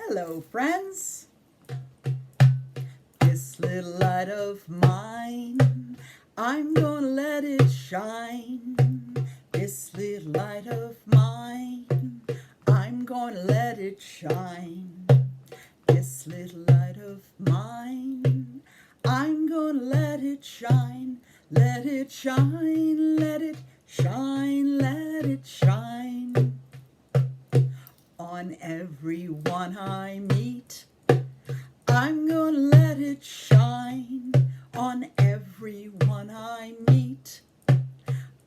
Hello, friends. This little light of mine, I'm gonna let it shine. This little light of mine, I'm gonna let it shine. This little light of mine, I'm gonna let it shine. Let it shine, let it shine, let it shine. On everyone I meet, I'm gonna let it shine. On everyone I meet,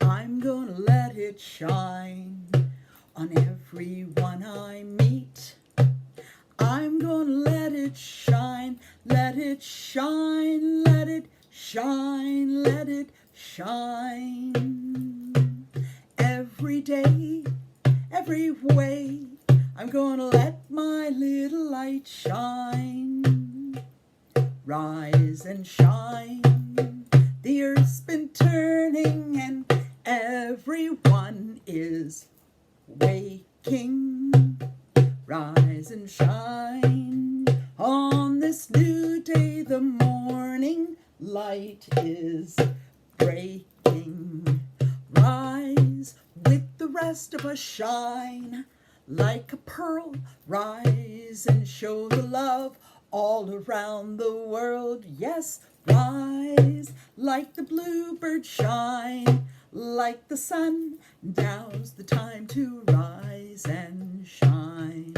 I'm gonna let it shine. On everyone I meet, I'm gonna let it shine. Let it shine, let it shine, let it shine. Every day, every way, I'm gonna let my little light shine. Rise and shine. The earth's been turning and everyone is waking. Rise and shine. On this new day, the morning light is breaking. Rise with the rest of us, shine like a pearl. Rise and show the love all around the world. Yes, rise like the bluebird, shine like the sun. Now's the time to rise and shine.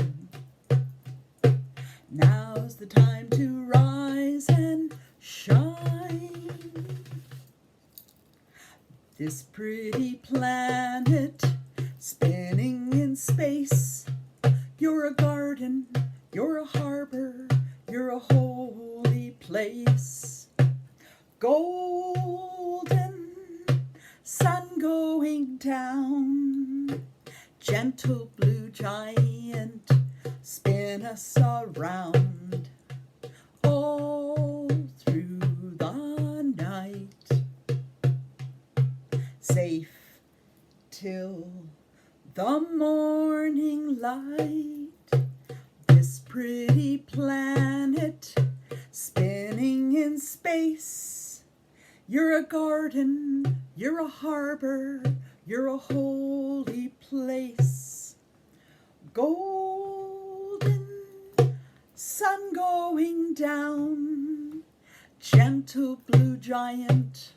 Now's the time to rise and shine. This pretty planet spinning in space. You're a garden, you're a harbor, you're a holy place. Golden sun going down. Gentle blue giant, spin us around all through the night. Safe till the morning light. This pretty planet spinning in space. You're a garden, you're a harbor, you're a holy place. Golden sun going down. Gentle blue giant,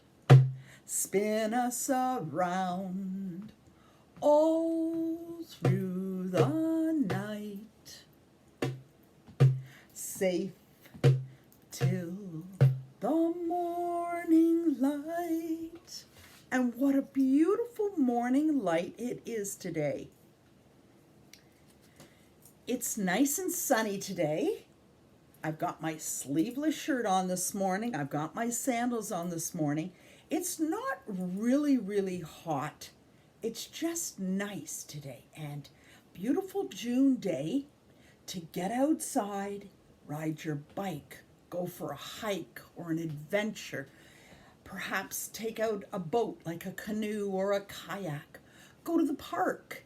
spin us around all through the night. Safe till the morning light. And what a beautiful morning light it is today. It's nice and sunny today. I've got my sleeveless shirt on this morning. I've got my sandals on this morning. It's not really hot. It's just nice today, and beautiful June day to get outside, ride your bike, go for a hike or an adventure, perhaps take out a boat like a canoe or a kayak, go to the park,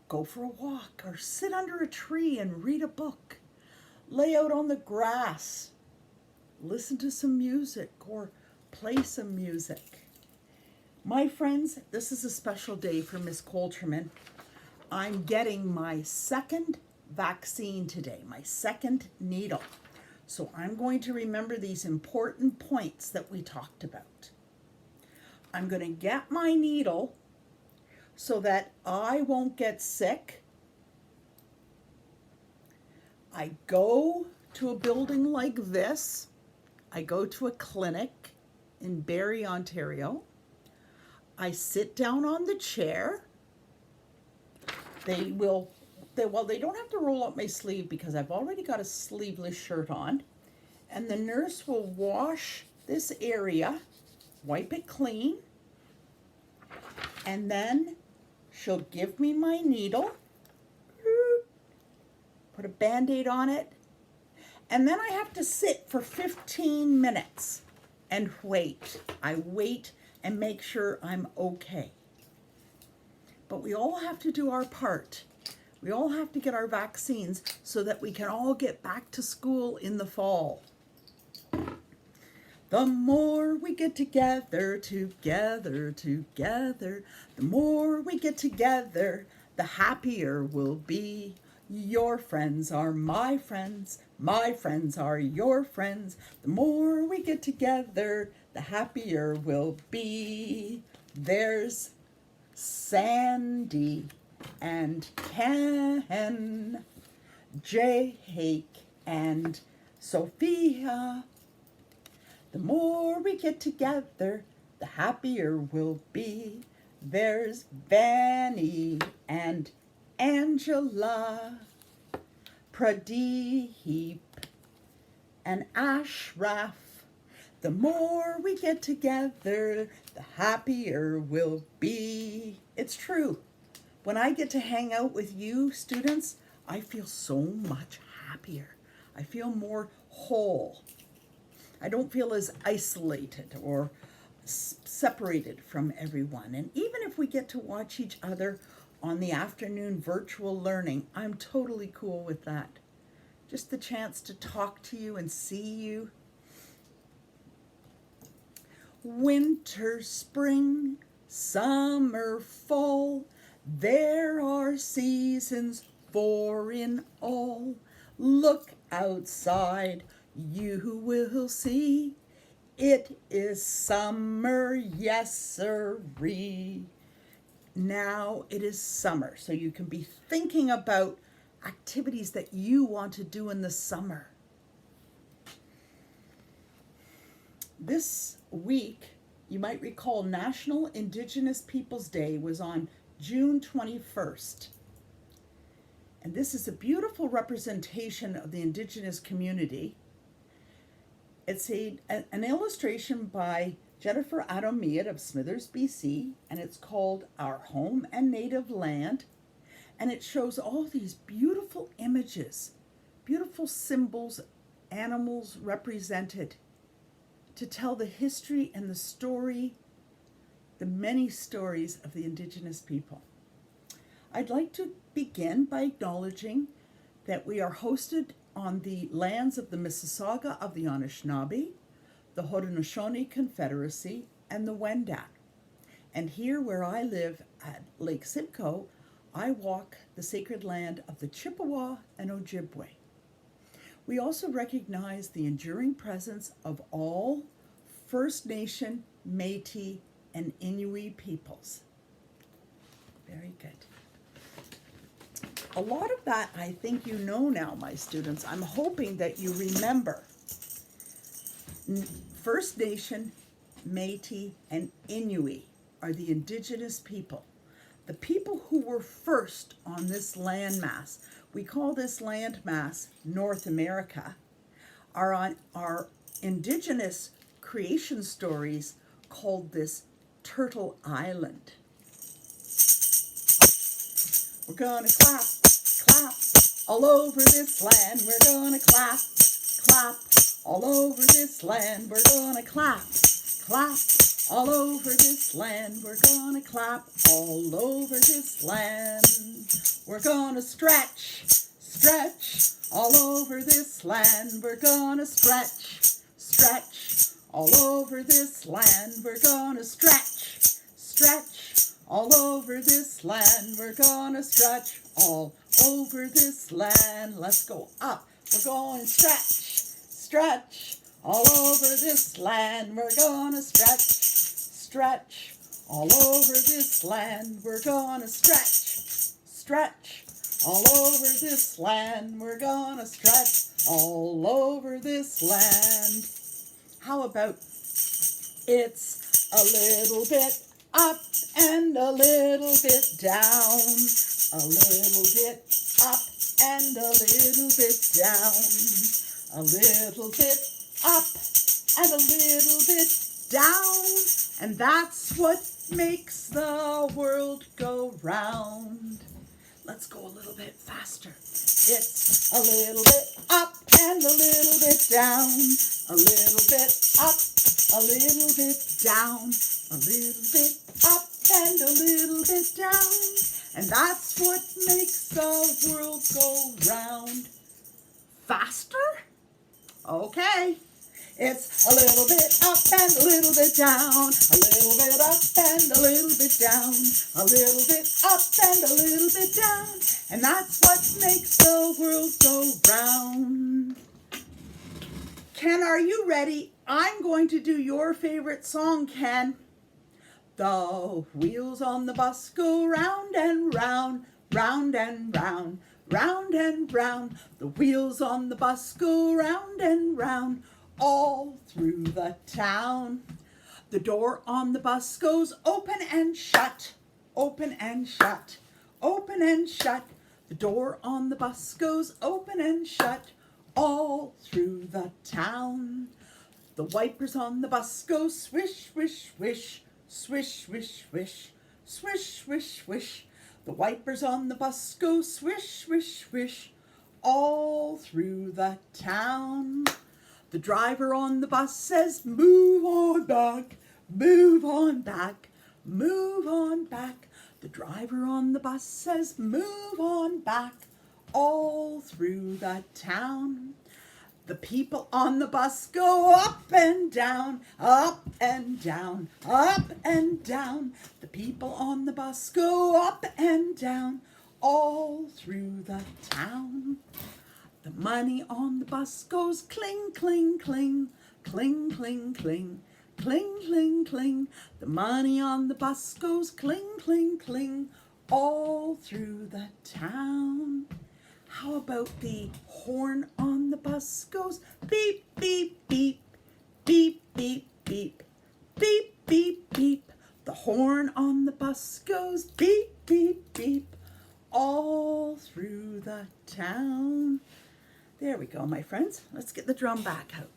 go for a walk, or sit under a tree and read a book, lay out on the grass, listen to some music or play some music. My friends, this is a special day for Miss Coulterman. I'm getting my second vaccine today, my second needle. So I'm going to remember these important points that we talked about. I'm going to get my needle so that I won't get sick. I go to a building like this. I go to a clinic in Barrie, Ontario. I sit down on the chair. They don't have to roll up my sleeve because I've already got a sleeveless shirt on. And the nurse will wash this area, wipe it clean, and then she'll give me my needle, put a Band-Aid on it, and then I have to sit for 15 minutes and wait. I wait and make sure I'm okay. But we all have to do our part. We all have to get our vaccines so that we can all get back to school in the fall. The more we get together, the more we get together, the happier we'll be. Your friends are my friends are your friends. The more we get together, the happier we'll be. There's Sandy and Ken, Jake and Sophia. The more we get together, the happier we'll be. There's Vanny and Angela, Pradeep and Ashraf. The more we get together, the happier we'll be. It's true. When I get to hang out with you students, I feel so much happier. I feel more whole. I don't feel as isolated or separated from everyone. And even if we get to watch each other on the afternoon virtual learning, I'm totally cool with that. Just the chance to talk to you and see you. Winter, spring, summer, fall, there are seasons 4 in all. Look outside, you will see. It is summer, yes sirree. Now it is summer, so you can be thinking about activities that you want to do in the summer. This week, you might recall National Indigenous Peoples Day was on June 21st. And this is a beautiful representation of the Indigenous community. It's an illustration by Jennifer Adomiad of Smithers, BC, and it's called Our Home and Native Land. And it shows all these beautiful images, beautiful symbols, animals represented to tell the history and the story, the many stories of the Indigenous people. I'd like to begin by acknowledging that we are hosted on the lands of the Mississauga of the Anishinaabe, the Haudenosaunee Confederacy, and the Wendat. And here where I live at Lake Simcoe, I walk the sacred land of the Chippewa and Ojibwe. We also recognize the enduring presence of all First Nation, Métis, and Inuit peoples. Very good. A lot of that I think you know now, my students. I'm hoping that you remember. First Nation, Métis, and Inuit are the Indigenous people. The people who were first on this landmass. We call this landmass North America. Our Indigenous creation stories called this Turtle Island. We're gonna clap, clap all over this land. We're gonna clap, clap all over this land. We're gonna clap, clap all over this land. We're gonna clap all over this land. We're gonna stretch, stretch all over this land. We're gonna stretch, stretch all over this land. We're gonna stretch, stretch all over this land. We're gonna stretch all over this land. Let's go up. We're going stretch, stretch all over this land. We're gonna stretch, stretch all over this land. We're gonna stretch, stretch all over this land. We're gonna stretch all over this land. How about it's a little bit up and a little bit down, a little bit up and a little bit down, a little bit up and a little bit down, and that's what makes the world go round. Let's go a little bit faster. It's a little bit up and a little bit down, a little bit up, a little bit down, a little bit up and a little bit down. And that's what makes the world go round. Faster? Okay. It's a little bit up and a little bit down, a little bit up and a little bit down, a little bit up and a little bit down, and that's what makes the world go round. Ken, are you ready? I'm going to do your favorite song, Ken. The wheels on the bus go round and round, round and round, round and round. The wheels on the bus go round and round, all through the town. The door on the bus goes open and shut, open and shut, open and shut. The door on the bus goes open and shut, all through the town. The wipers on the bus go swish, swish, swish, swish, swish, swish, swish, swish, swish. The wipers on the bus go swish, swish, swish, all through the town. The driver on the bus says, move on back, move on back, move on back. The driver on the bus says, move on back, all through the town. The people on the bus go up and down, up and down, up and down. The people on the bus go up and down, all through the town. The money on the bus goes cling, cling, cling, cling, cling, cling, cling, cling, cling. The money on the bus goes cling, cling, cling, all through the town. How about the horn on the bus goes beep, beep, beep, beep, beep, beep, beep, beep, beep. The horn on the bus goes beep, beep, beep, all through the town. There we go, my friends. Let's get the drum back out.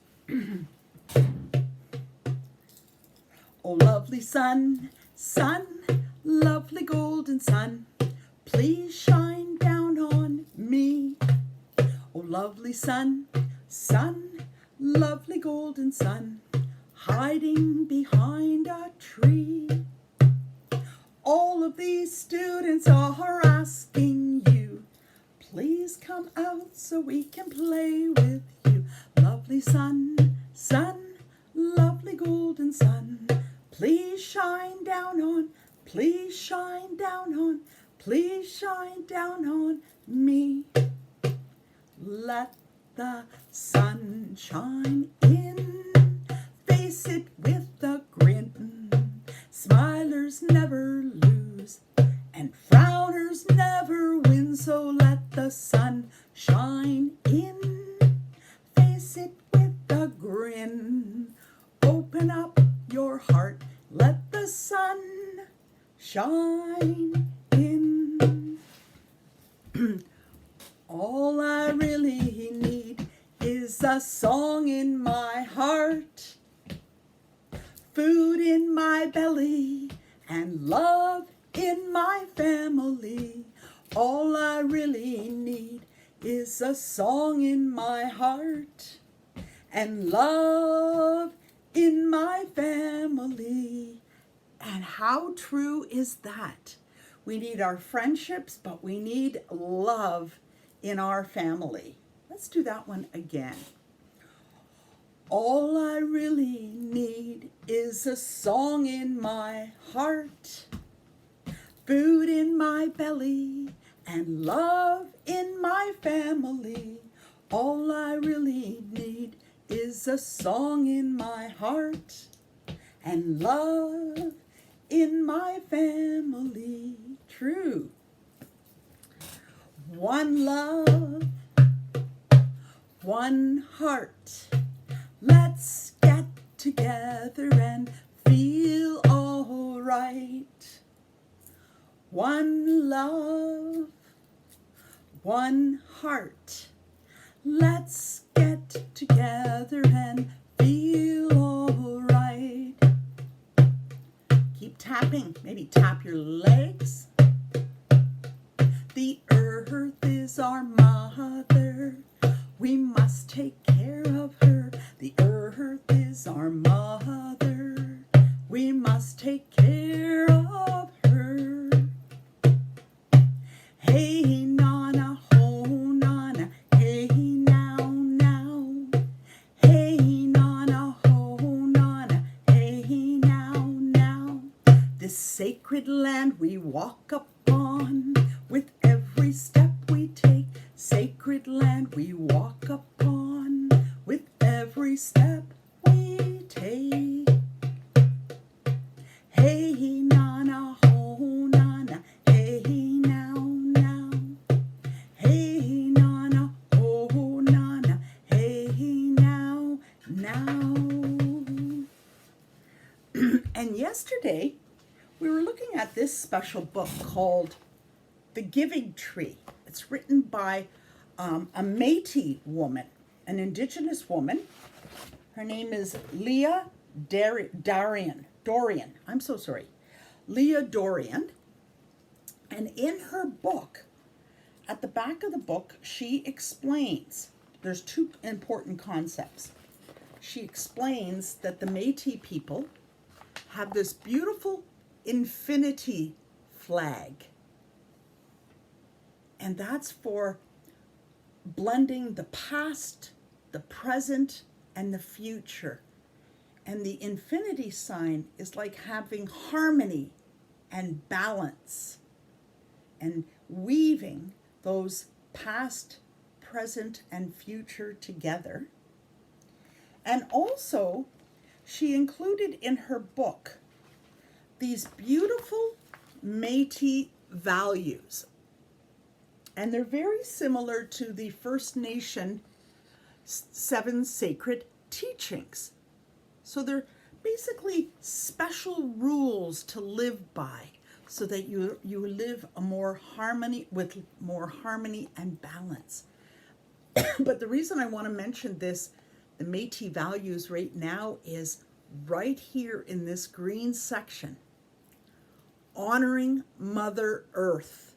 Oh, lovely sun, sun, lovely golden sun, please shine down on me. Oh, lovely sun, sun, lovely golden sun, hiding behind a tree. All of these students are asking you, please come out so we can play with you. Lovely sun, sun, lovely golden sun, please shine down on, please shine down on, please shine down on me. Let the sun shine in, face it with a grin. Smilers never lose, and frowners never win. So let the sun shine in, face it with a grin. Open up your heart, let the sun shine in. All I really need is a song in my heart, food in my belly, and love in my family. All I really need is a song in my heart and love in my family. And how true is that? We need our friendships, but we need love in our family. Let's do that one again. All I really need is a song in my heart, food in my belly, and love in my family. All I really need is a song in my heart and love in my family. True. One love, one heart. Let's get together and feel all right. One love, one heart. Let's get together and feel all right. Keep tapping. Maybe tap your legs. The earth is our mother. We must take care of her. The earth is our mother. We must take care of her. walk upon. With every step we take, sacred land we walk upon. With every step we take. Hey, nana, ho, nana, hey, now, now. Hey, nana, oh, nana, hey, now, now. And yesterday, we were looking at this special book called The Giving Tree. It's written by a Métis woman, an Indigenous woman. Her name is Leah Dorian. I'm so sorry. Leah Dorian. And in her book, at the back of the book, she explains, there's two important concepts. She explains that the Métis people have this beautiful infinity flag. And that's for blending the past, the present, and the future. And the infinity sign is like having harmony and balance and weaving those past, present, and future together. And also, she included in her book these beautiful Métis values. And they're very similar to the First Nation 7 sacred teachings. So they're basically special rules to live by so that you live a more harmony with more harmony and balance. But the reason I want to mention this, the Métis values right now, is right here in this green section. Honoring Mother Earth.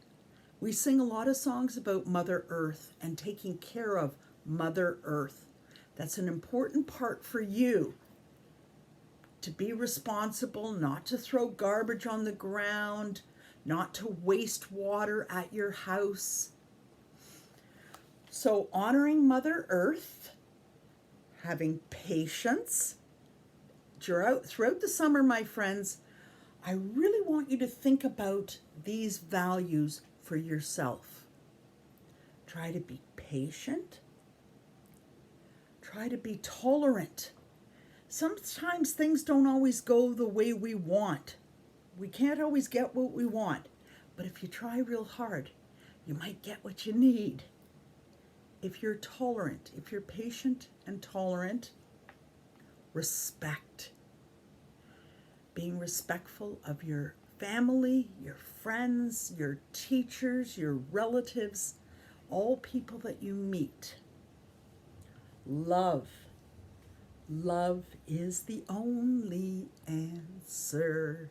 We sing a lot of songs about Mother Earth and taking care of Mother Earth. That's an important part for you. To be responsible, not to throw garbage on the ground, not to waste water at your house. So honoring Mother Earth, having patience. Throughout the summer, my friends, I really want you to think about these values for yourself. Try to be patient. Try to be tolerant. Sometimes things don't always go the way we want. We can't always get what we want. But if you try real hard, you might get what you need. If you're tolerant, if you're patient and tolerant, respect. Being respectful of your family, your friends, your teachers, your relatives, all people that you meet. Love. Love is the only answer.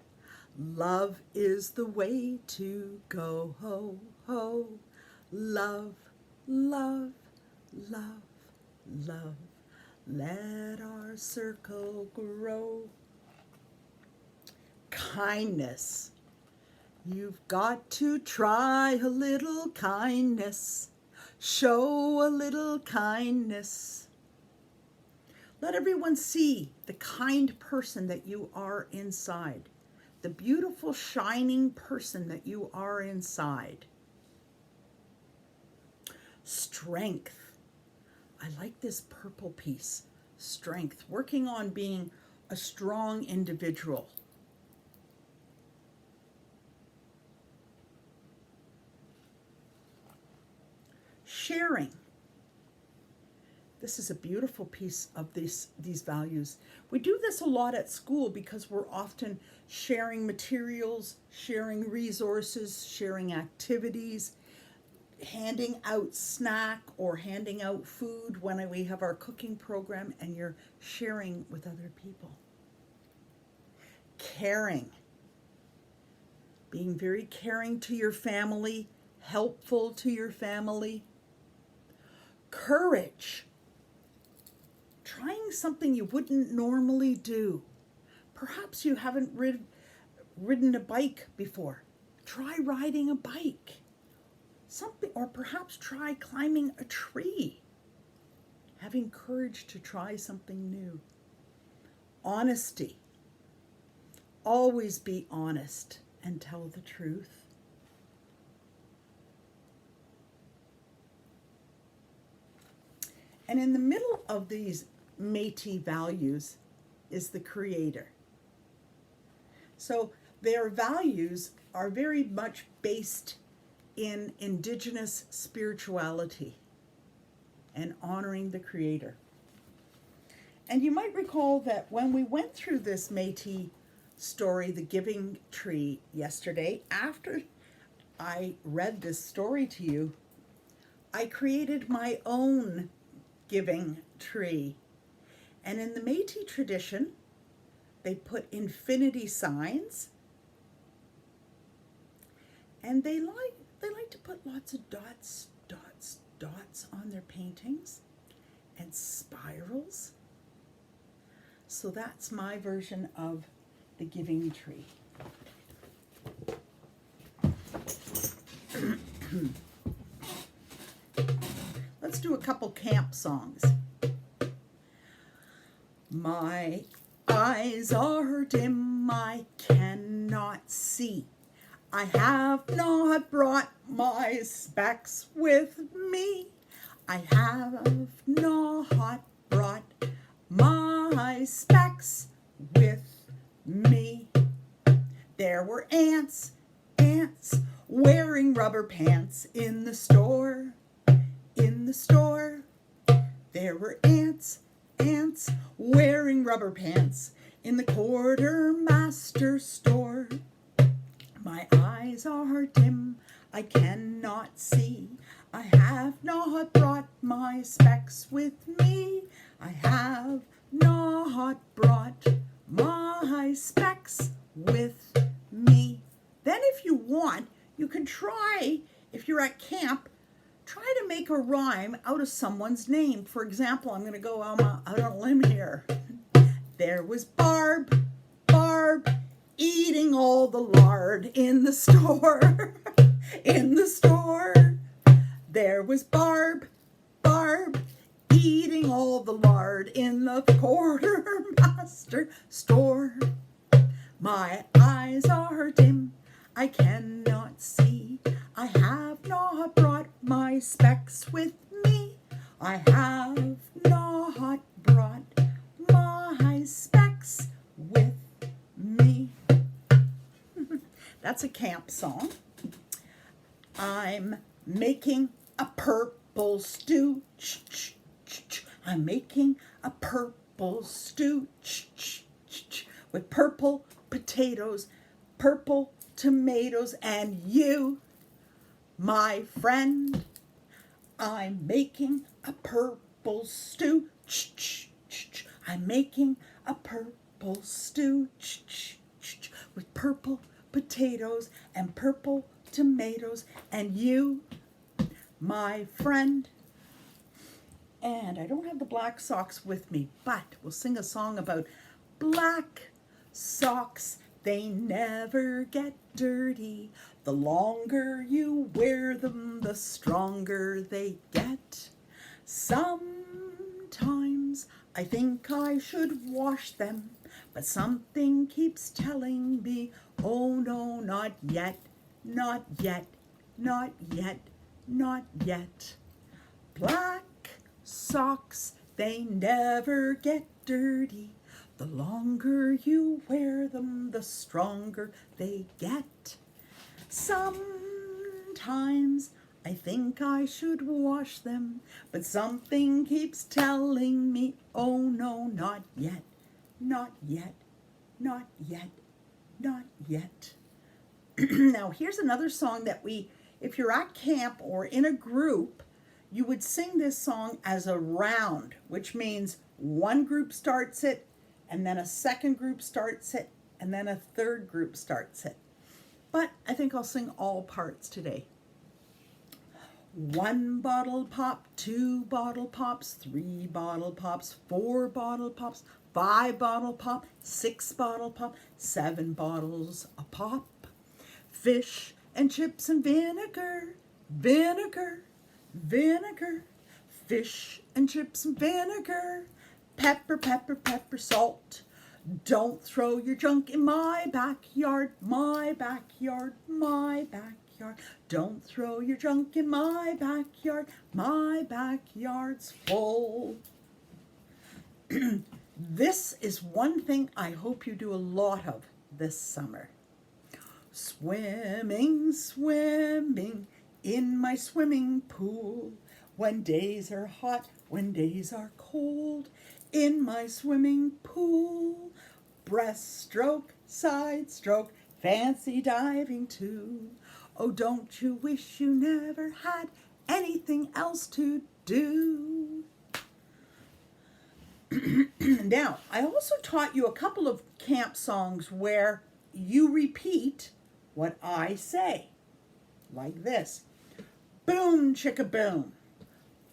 Love is the way to go. Ho, ho. Love, love, love, love. Let our circle grow. Kindness. You've got to try a little kindness. Show a little kindness. Let everyone see the kind person that you are inside. The beautiful, shining person that you are inside. Strength. I like this purple piece. Strength. Working on being a strong individual. Sharing. This is a beautiful piece of these values. We do this a lot at school because we're often sharing materials, sharing resources, sharing activities, handing out snack or handing out food when we have our cooking program, and you're sharing with other people. Caring. Being very caring to your family, helpful to your family. Courage. Trying something you wouldn't normally do. Perhaps you haven't ridden a bike before. Try riding a bike. Something, or perhaps try climbing a tree. Having courage to try something new. Honesty. Always be honest. and tell the truth. And in the middle of these Métis values is the Creator. So their values are very much based in Indigenous spirituality and honoring the Creator. And you might recall that when we went through this Métis story, The Giving Tree, yesterday, after I read this story to you, I created my own giving tree. And in the Métis tradition, they put infinity signs, and they like to put lots of dots on their paintings and spirals. So that's my version of the giving tree. Let's do a couple camp songs. My eyes are dim, I cannot see. I have not brought my specs with me. I have not brought my specs with me. There were ants wearing rubber pants in the store. There were ants wearing rubber pants in the quartermaster store. My eyes are dim, I cannot see. I have not brought my specs with me. I have not brought my specs with me. Then if you want, you can try, if you're at camp, try to make a rhyme out of someone's name. For example, I'm going to go out on a limb here. There was Barb eating all the lard in the store. In the store. There was Barb eating all the lard in the quartermaster store. My eyes are dim, I cannot see. I have not brought my specs with me. I have not brought my specs with me. That's a camp song. I'm making a purple stew. I'm making a purple stew with purple potatoes, purple tomatoes, and you, my friend, I'm making a purple stew. I'm making a purple stew with purple potatoes and purple tomatoes, and you, my friend. And I don't have the black socks with me, but we'll sing a song about black socks. They never get dirty. The longer you wear them, the stronger they get. Sometimes I think I should wash them, but something keeps telling me, oh no, not yet, not yet, not yet, not yet. Black socks, they never get dirty. The longer you wear them, the stronger they get. Sometimes I think I should wash them, but something keeps telling me, oh no, not yet, not yet, not yet, not yet. Now here's another song that if you're at camp or in a group, you would sing this song as a round, which means one group starts it, and then a second group starts it, and then a third group starts it. But I think I'll sing all parts today. 1 bottle pop, 2 bottle pops, 3 bottle pops, 4 bottle pops, 5 bottle pop, 6 bottle pop, 7 bottles a pop. Fish and chips and vinegar, vinegar, vinegar. Fish and chips and vinegar. Pepper, pepper, pepper, salt. Don't throw your junk in my backyard, my backyard, my backyard. Don't throw your junk in my backyard, my backyard's full. This is one thing I hope you do a lot of this summer. Swimming, swimming in my swimming pool. When days are hot, when days are cold, in my swimming pool. Breaststroke, side stroke, fancy diving too. Oh, don't you wish you never had anything else to do? Now, I also taught you a couple of camp songs where you repeat what I say, like this. Boom, chicka boom.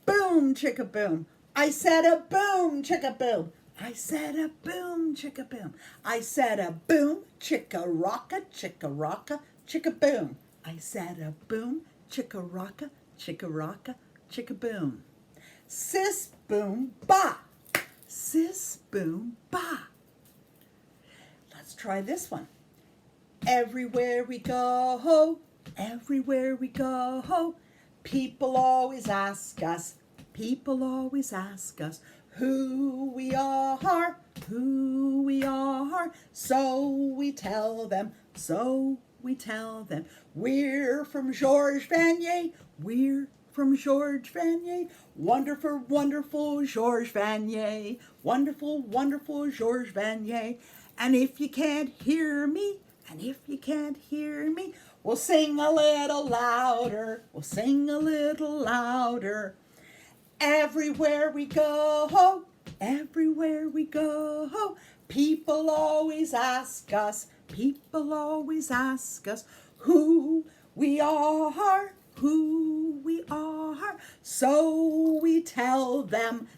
Boom, chicka boom. I said a boom, chicka boom. I said a boom, chicka boom. I said a boom, chicka rocka, chicka boom. I said a boom, chicka rocka, chicka boom. Sis boom ba. Sis boom ba. Let's try this one. Everywhere we go, everywhere we go, people always ask us who we are, who we are. So we tell them, we're from George Vanier, we're from George Vanier. Wonderful, wonderful George Vanier, wonderful, wonderful George Vanier. And if you can't hear me, we'll sing a little louder, Everywhere we go, people always ask us, who we are, So we tell them,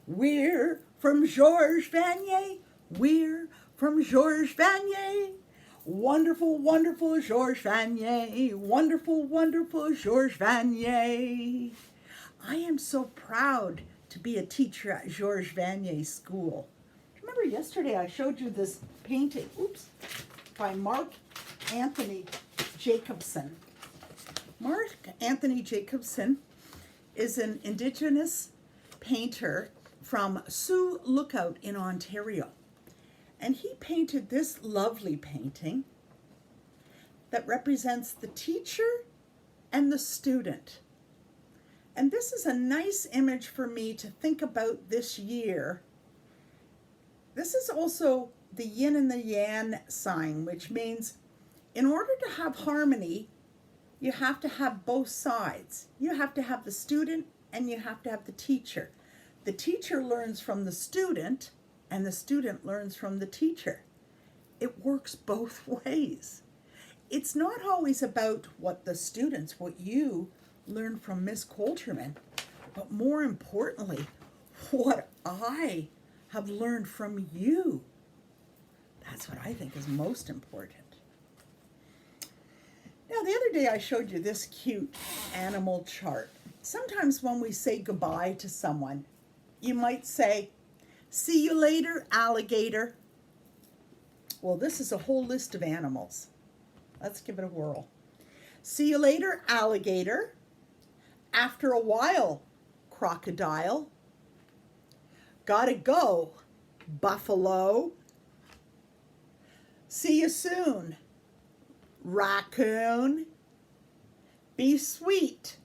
we're from George Vanier, Wonderful, wonderful George Vanier, wonderful, wonderful George Vanier. I am so proud to be a teacher at George Vanier School. Remember yesterday I showed you this painting, by Mark Anthony Jacobson. Mark Anthony Jacobson is an Indigenous painter from Sioux Lookout in Ontario. And he painted this lovely painting that represents the teacher and the student. And this is a nice image for me to think about this year. This is also the yin and the yang sign, which means in order to have harmony, you have to have both sides. You have to have the student and you have to have the teacher. The teacher learns from the student and the student learns from the teacher. It works both ways. It's not always about what you learn from Miss Coulterman, but more importantly, what I have learned from you. That's what I think is most important. Now, the other day I showed you this cute animal chart. Sometimes when we say goodbye to someone, you might say, "See you later, alligator." Well, this is a whole list of animals. Let's give it a whirl. See you later, alligator. After a while, crocodile. Gotta go, buffalo. See you soon, raccoon. Be sweet,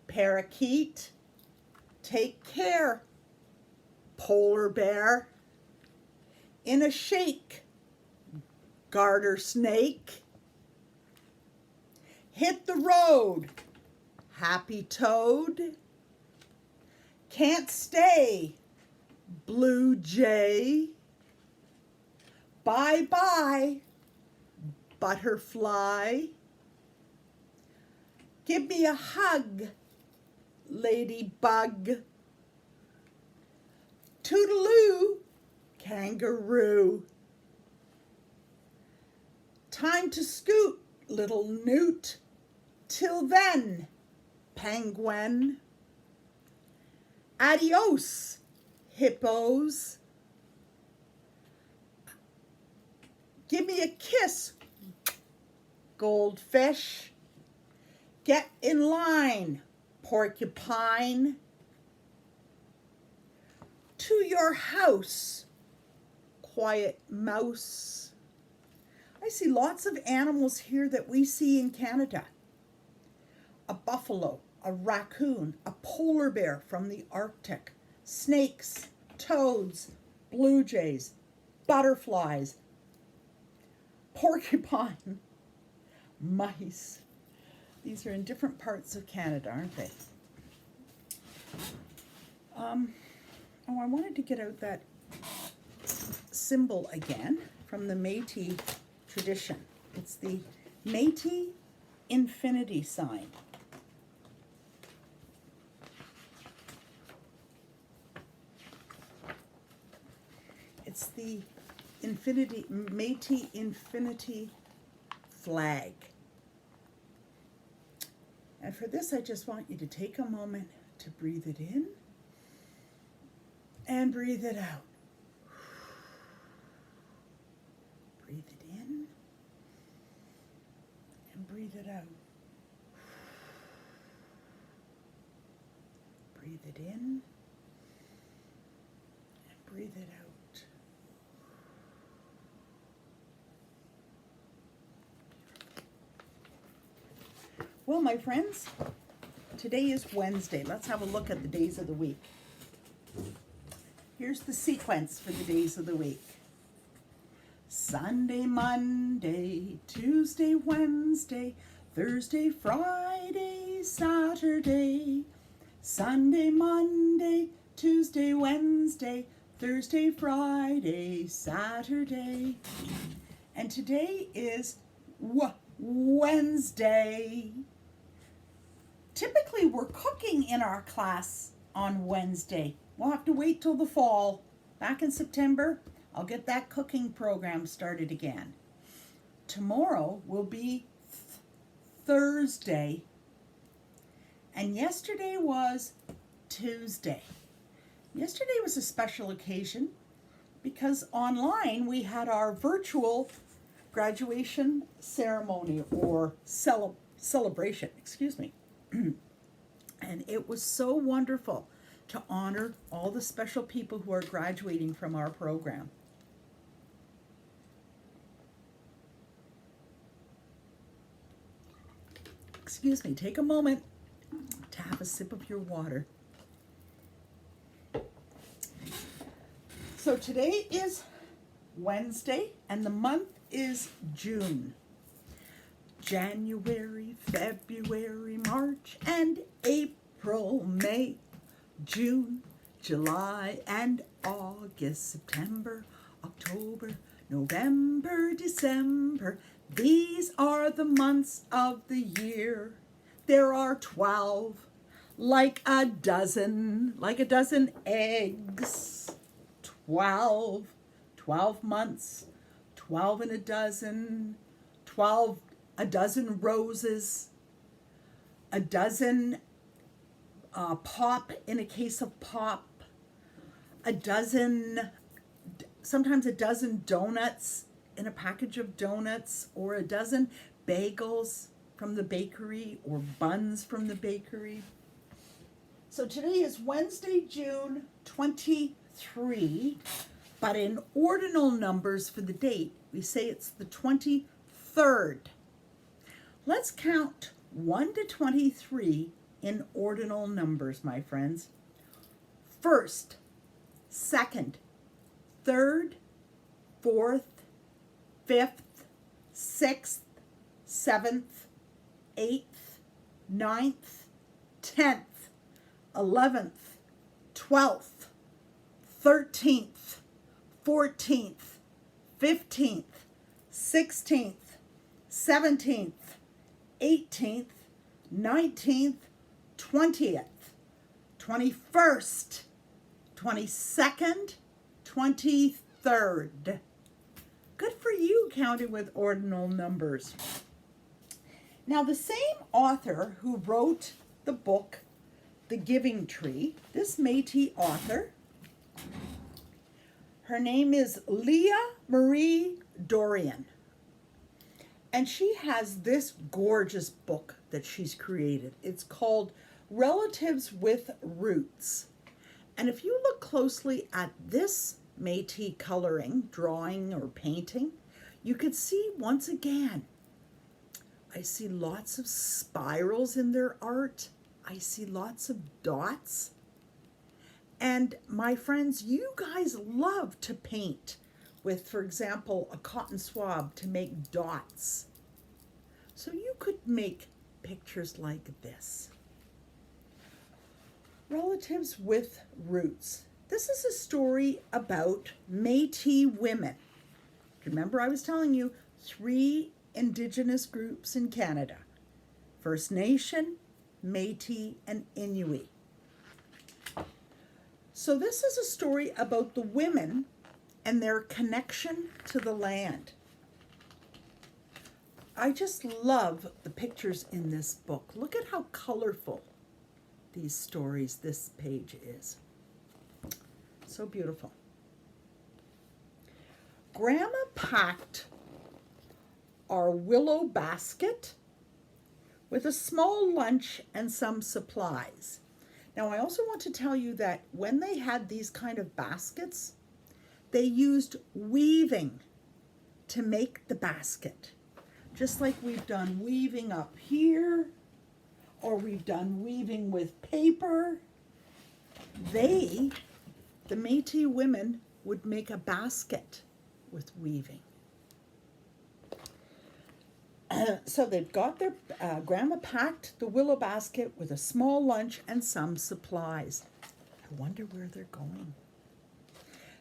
parakeet. Take care, polar bear. In a shake, garter snake. Hit the road, happy toad. Can't stay, blue jay. Bye-bye, butterfly. Give me a hug, ladybug. Toodaloo, kangaroo. Time to scoot, little newt. Till then, penguin. Adios, hippos. Give me a kiss, goldfish. Get in line, porcupine. To your house, quiet mouse. I see lots of animals here that we see in Canada. A buffalo, a raccoon, a polar bear from the Arctic, snakes, toads, blue jays, butterflies, porcupine, mice. These are in different parts of Canada, aren't they? Oh, I wanted to get out that symbol again from the Métis tradition. It's the Métis infinity sign. It's the Métis infinity flag. And for this, I just want you to take a moment to breathe it in and breathe it out. Breathe it in and breathe it out. Breathe it in and breathe it out. Well, my friends, today is Wednesday. Let's have a look at the days of the week. Here's the sequence for the days of the week. Sunday, Monday, Tuesday, Wednesday, Thursday, Friday, Saturday. Sunday, Monday, Tuesday, Wednesday, Thursday, Friday, Saturday. And today is Wednesday. Typically, we're cooking in our class on Wednesday. We'll have to wait till the fall. Back in September, I'll get that cooking program started again. Tomorrow will be Thursday. And yesterday was Tuesday. Yesterday was a special occasion because online we had our virtual graduation ceremony or celebration, excuse me. And it was so wonderful to honor all the special people who are graduating from our program. Excuse me, take a moment to have a sip of your water. So today is Wednesday and the month is June. January, February, March, and April, May, June, July, and August, September, October, November, December. These are the months of the year. There are 12, like a dozen eggs. 12 months, 12 and a dozen, 12 a dozen roses, a dozen pop in a case of pop, sometimes a dozen donuts in a package of donuts, or a dozen bagels from the bakery or buns from the bakery. So today is Wednesday, June 23, but in ordinal numbers for the date, we say it's the 23rd. Let's count 1 to 23 in ordinal numbers, my friends. First, second, third, fourth, fifth, sixth, seventh, eighth, ninth, 10th, 11th, 12th, 13th, 14th, 15th, 16th, 17th, 18th, 19th, 20th, 21st, 22nd, 23rd. Good for you counting with ordinal numbers. Now, the same author who wrote the book, The Giving Tree, this Métis author, her name is Leah Marie Dorion. And she has this gorgeous book that she's created. It's called Relatives with Roots. And if you look closely at this Métis coloring, drawing, or painting, you could see once again, I see lots of spirals in their art. I see lots of dots. And my friends, you guys love to paint with, for example, a cotton swab to make dots. So you could make pictures like this. Relatives with Roots. This is a story about Métis women. Remember, I was telling you 3 Indigenous groups in Canada: First Nation, Métis, and Inuit. So this is a story about the women and their connection to the land. I just love the pictures in this book. Look at how colorful these stories, this page is. So beautiful. Grandma packed our willow basket with a small lunch and some supplies. Now, I also want to tell you that when they had these kind of baskets, they used weaving to make the basket. Just like we've done weaving up here, or we've done weaving with paper. The Métis women, would make a basket with weaving. So they've got their, Grandma packed the willow basket with a small lunch and some supplies. I wonder where they're going.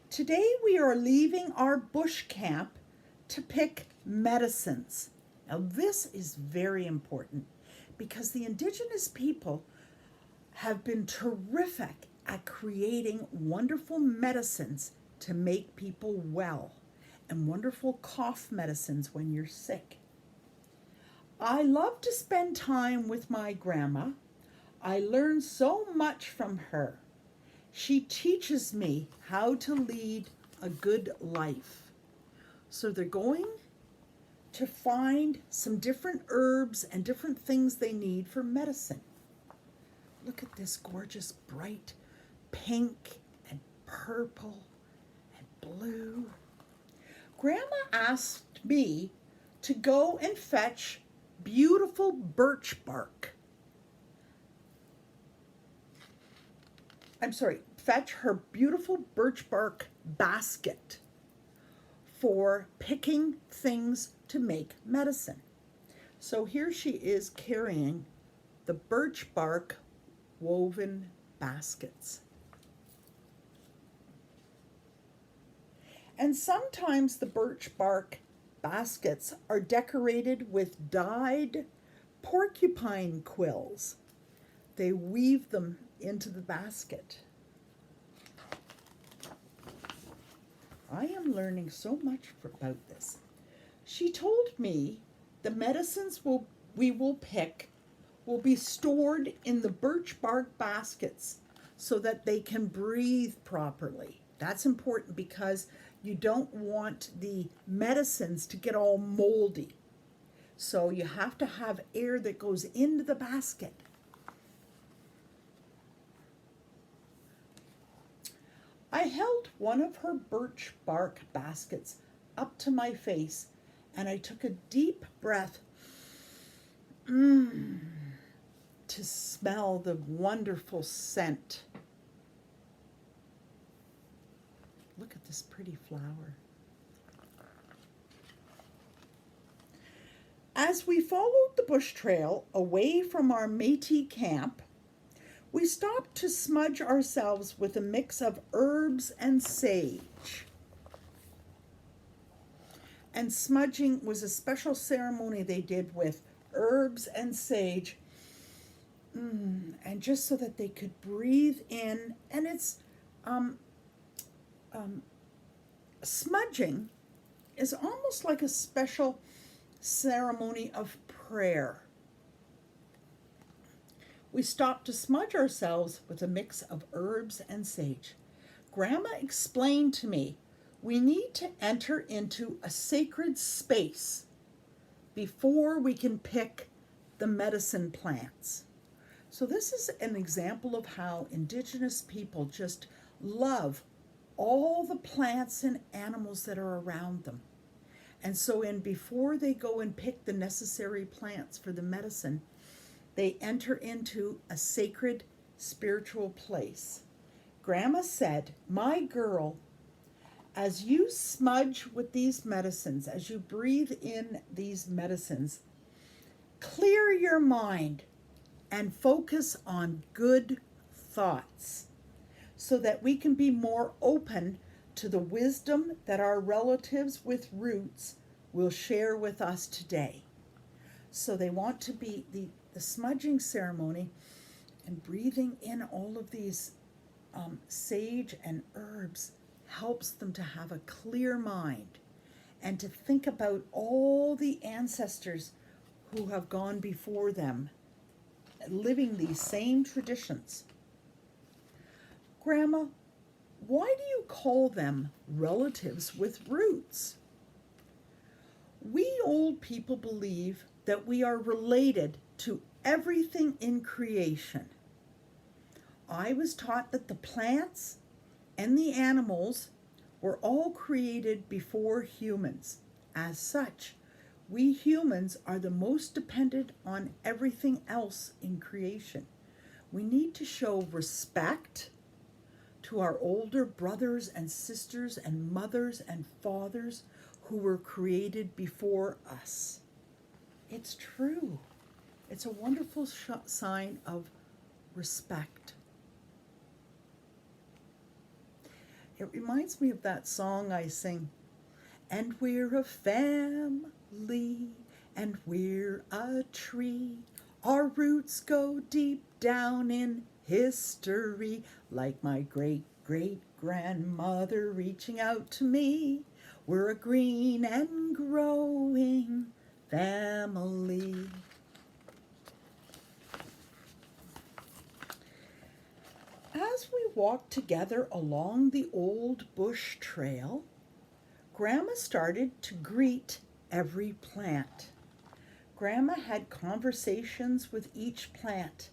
Today we are leaving our bush camp to pick medicines. Now this is very important because the Indigenous people have been terrific at creating wonderful medicines to make people well, and wonderful cough medicines when you're sick. I love to spend time with my grandma. I learn so much from her. She teaches me how to lead a good life. So they're going to find some different herbs and different things they need for medicine. Look at this gorgeous bright pink and purple and blue. Grandma asked me to go and fetch beautiful birch bark. Fetch her beautiful birch bark basket for picking things to make medicine. So here she is carrying the birch bark woven baskets. And sometimes the birch bark baskets are decorated with dyed porcupine quills. They weave them into the basket. I am learning so much about this. She told me the medicines we will pick will be stored in the birch bark baskets so that they can breathe properly. That's important because you don't want the medicines to get all moldy. So you have to have air that goes into the basket. I held one of her birch bark baskets up to my face and I took a deep breath to smell the wonderful scent. Look at this pretty flower. As we followed the bush trail away from our Métis camp, we stopped to smudge ourselves with a mix of herbs and sage. And smudging was a special ceremony they did with herbs and sage, and just so that they could breathe in. And it's smudging is almost like a special ceremony of prayer. We stopped to smudge ourselves with a mix of herbs and sage. Grandma explained to me we need to enter into a sacred space before we can pick the medicine plants. So this is an example of how Indigenous people just love all the plants and animals that are around them. And so before they go and pick the necessary plants for the medicine, they enter into a sacred spiritual place. Grandma said, "My girl, as you smudge with these medicines, as you breathe in these medicines, clear your mind and focus on good thoughts so that we can be more open to the wisdom that our relatives with roots will share with us today." So they want to be the smudging ceremony and breathing in all of these sage and herbs helps them to have a clear mind and to think about all the ancestors who have gone before them, living these same traditions. Grandma, why do you call them relatives with roots? We old people believe that we are related to everything in creation. I was taught that the plants and the animals were all created before humans. As such, we humans are the most dependent on everything else in creation. We need to show respect to our older brothers and sisters and mothers and fathers who were created before us. It's true. It's a wonderful sign of respect. It reminds me of that song I sing. And we're a family, and we're a tree. Our roots go deep down in history, like my great-great-grandmother reaching out to me. We're a green and growing family. As we walked together along the old bush trail, Grandma started to greet every plant. Grandma had conversations with each plant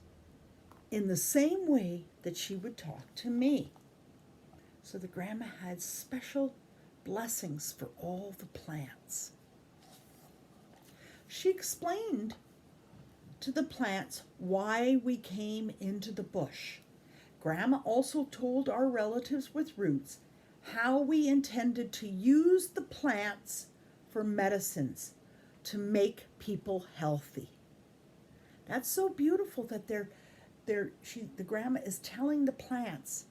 in the same way that she would talk to me. So the grandma had special blessings for all the plants. She explained to the plants why we came into the bush. Grandma also told our relatives with roots how we intended to use the plants for medicines to make people healthy. That's so beautiful that the grandma is telling the plants,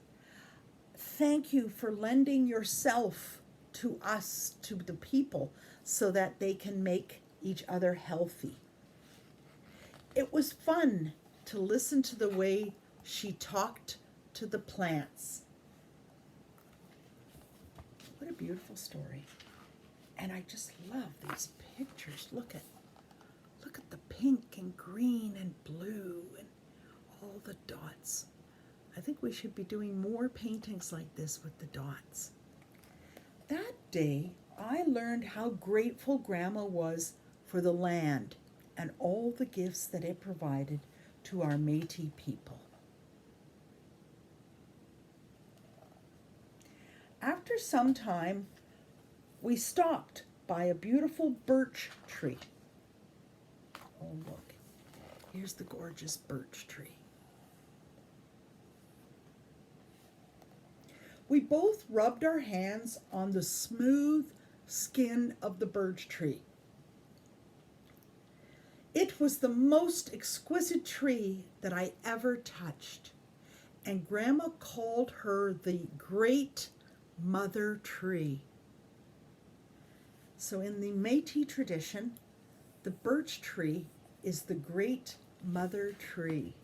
thank you for lending yourself to us, to the people, so that they can make each other healthy. It was fun to listen to the way she talked to the plants. What a beautiful story. And I just love these pictures. Look at the pink and green and blue and all the dots. I think we should be doing more paintings like this with the dots. That day, I learned how grateful Grandma was for the land and all the gifts that it provided to our Métis people. After some time, we stopped by a beautiful birch tree. Oh, look, here's the gorgeous birch tree. We both rubbed our hands on the smooth skin of the birch tree. It was the most exquisite tree that I ever touched, and Grandma called her the Great Mother Tree. So in the Métis tradition, the birch tree is the Great Mother Tree.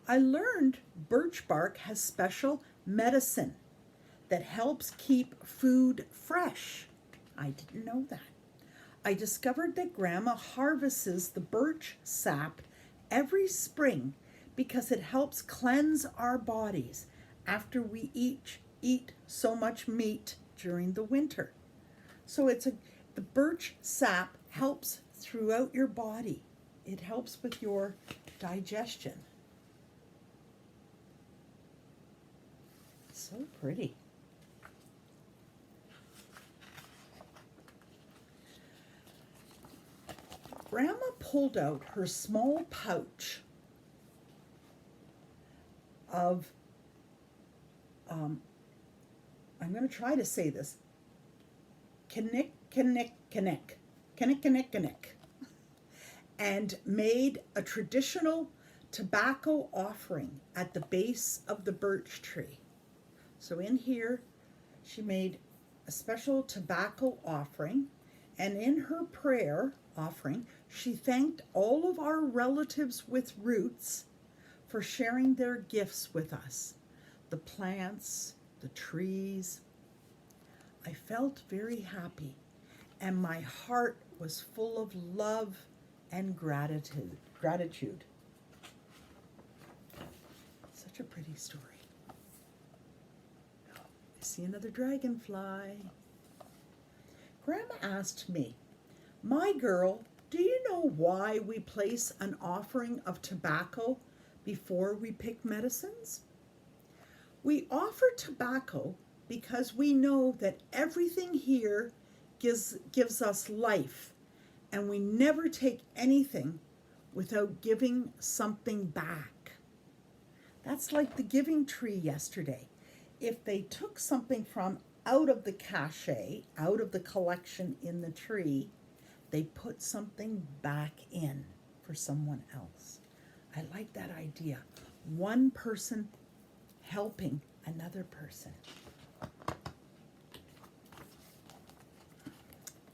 I learned birch bark has special medicine that helps keep food fresh. I didn't know that. I discovered that Grandma harvests the birch sap every spring because it helps cleanse our bodies after we eat so much meat during the winter. So the birch sap helps throughout your body. It helps with your digestion. So pretty. Grandma pulled out her small pouch of, I'm going to try to say this, kinnick, and made a traditional tobacco offering at the base of the birch tree. So in here, she made a special tobacco offering, and in her prayer offering, she thanked all of our relatives with roots for sharing their gifts with us, the plants, the trees. I felt very happy, and my heart was full of love and gratitude. Such a pretty story. I see another dragonfly. Grandma asked me, "My girl, do you know why we place an offering of tobacco before we pick medicines?" We offer tobacco because we know that everything here gives us life, and we never take anything without giving something back. That's like the giving tree yesterday. If they took something from out of the cachet, out of the collection in the tree, they put something back in for someone else. I like that idea. One person helping another person.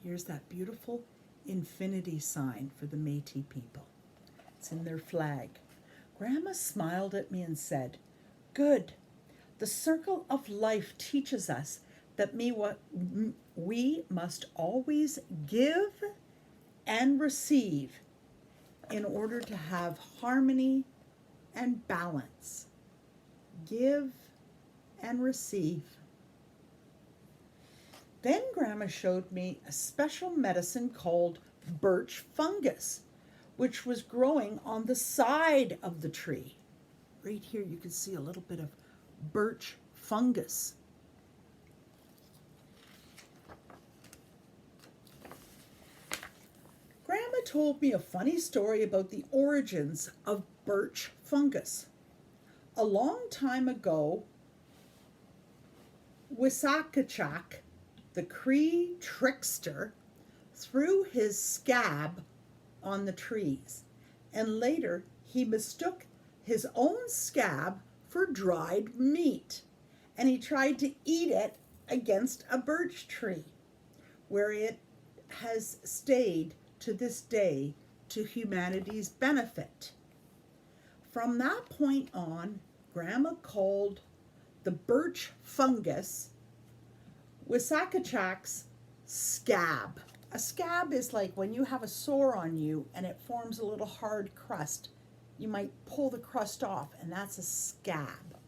Here's that beautiful infinity sign for the Métis people. It's in their flag. Grandma smiled at me and said, "Good. The circle of life teaches us that we must always give and receive in order to have harmony and balance. Give and receive." Then Grandma showed me a special medicine called birch fungus, which was growing on the side of the tree. Right here you can see a little bit of birch fungus. Grandma told me a funny story about the origins of birch fungus. A long time ago, Wisakachak, the Cree trickster, threw his scab on the trees, and later he mistook his own scab for dried meat, and he tried to eat it against a birch tree, where it has stayed to this day to humanity's benefit. From that point on, Grandma called the birch fungus Wisakachak's scab. A scab is like when you have a sore on you and it forms a little hard crust. You might pull the crust off, and that's a scab.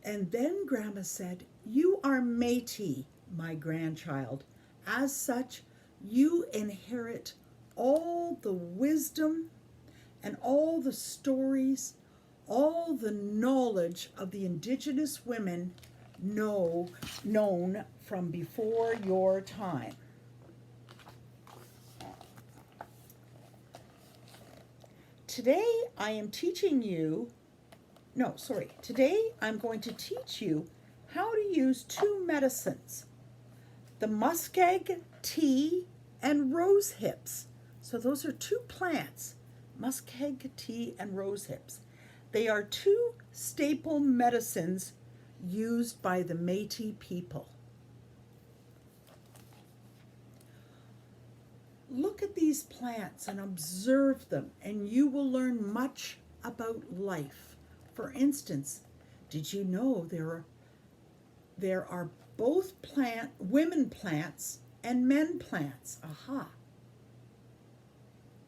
And then Grandma said, "You are Métis, my grandchild. As such, you inherit all the wisdom and all the stories, all the knowledge of the Indigenous women known from before your time." Today I'm going to teach you how to use two medicines, the muskeg tea and rose hips. So those are two plants, muskeg tea and rose hips. They are two staple medicines used by the Métis people. Look at these plants and observe them, and you will learn much about life. For instance, did you know there are both women plants and men plants? Aha.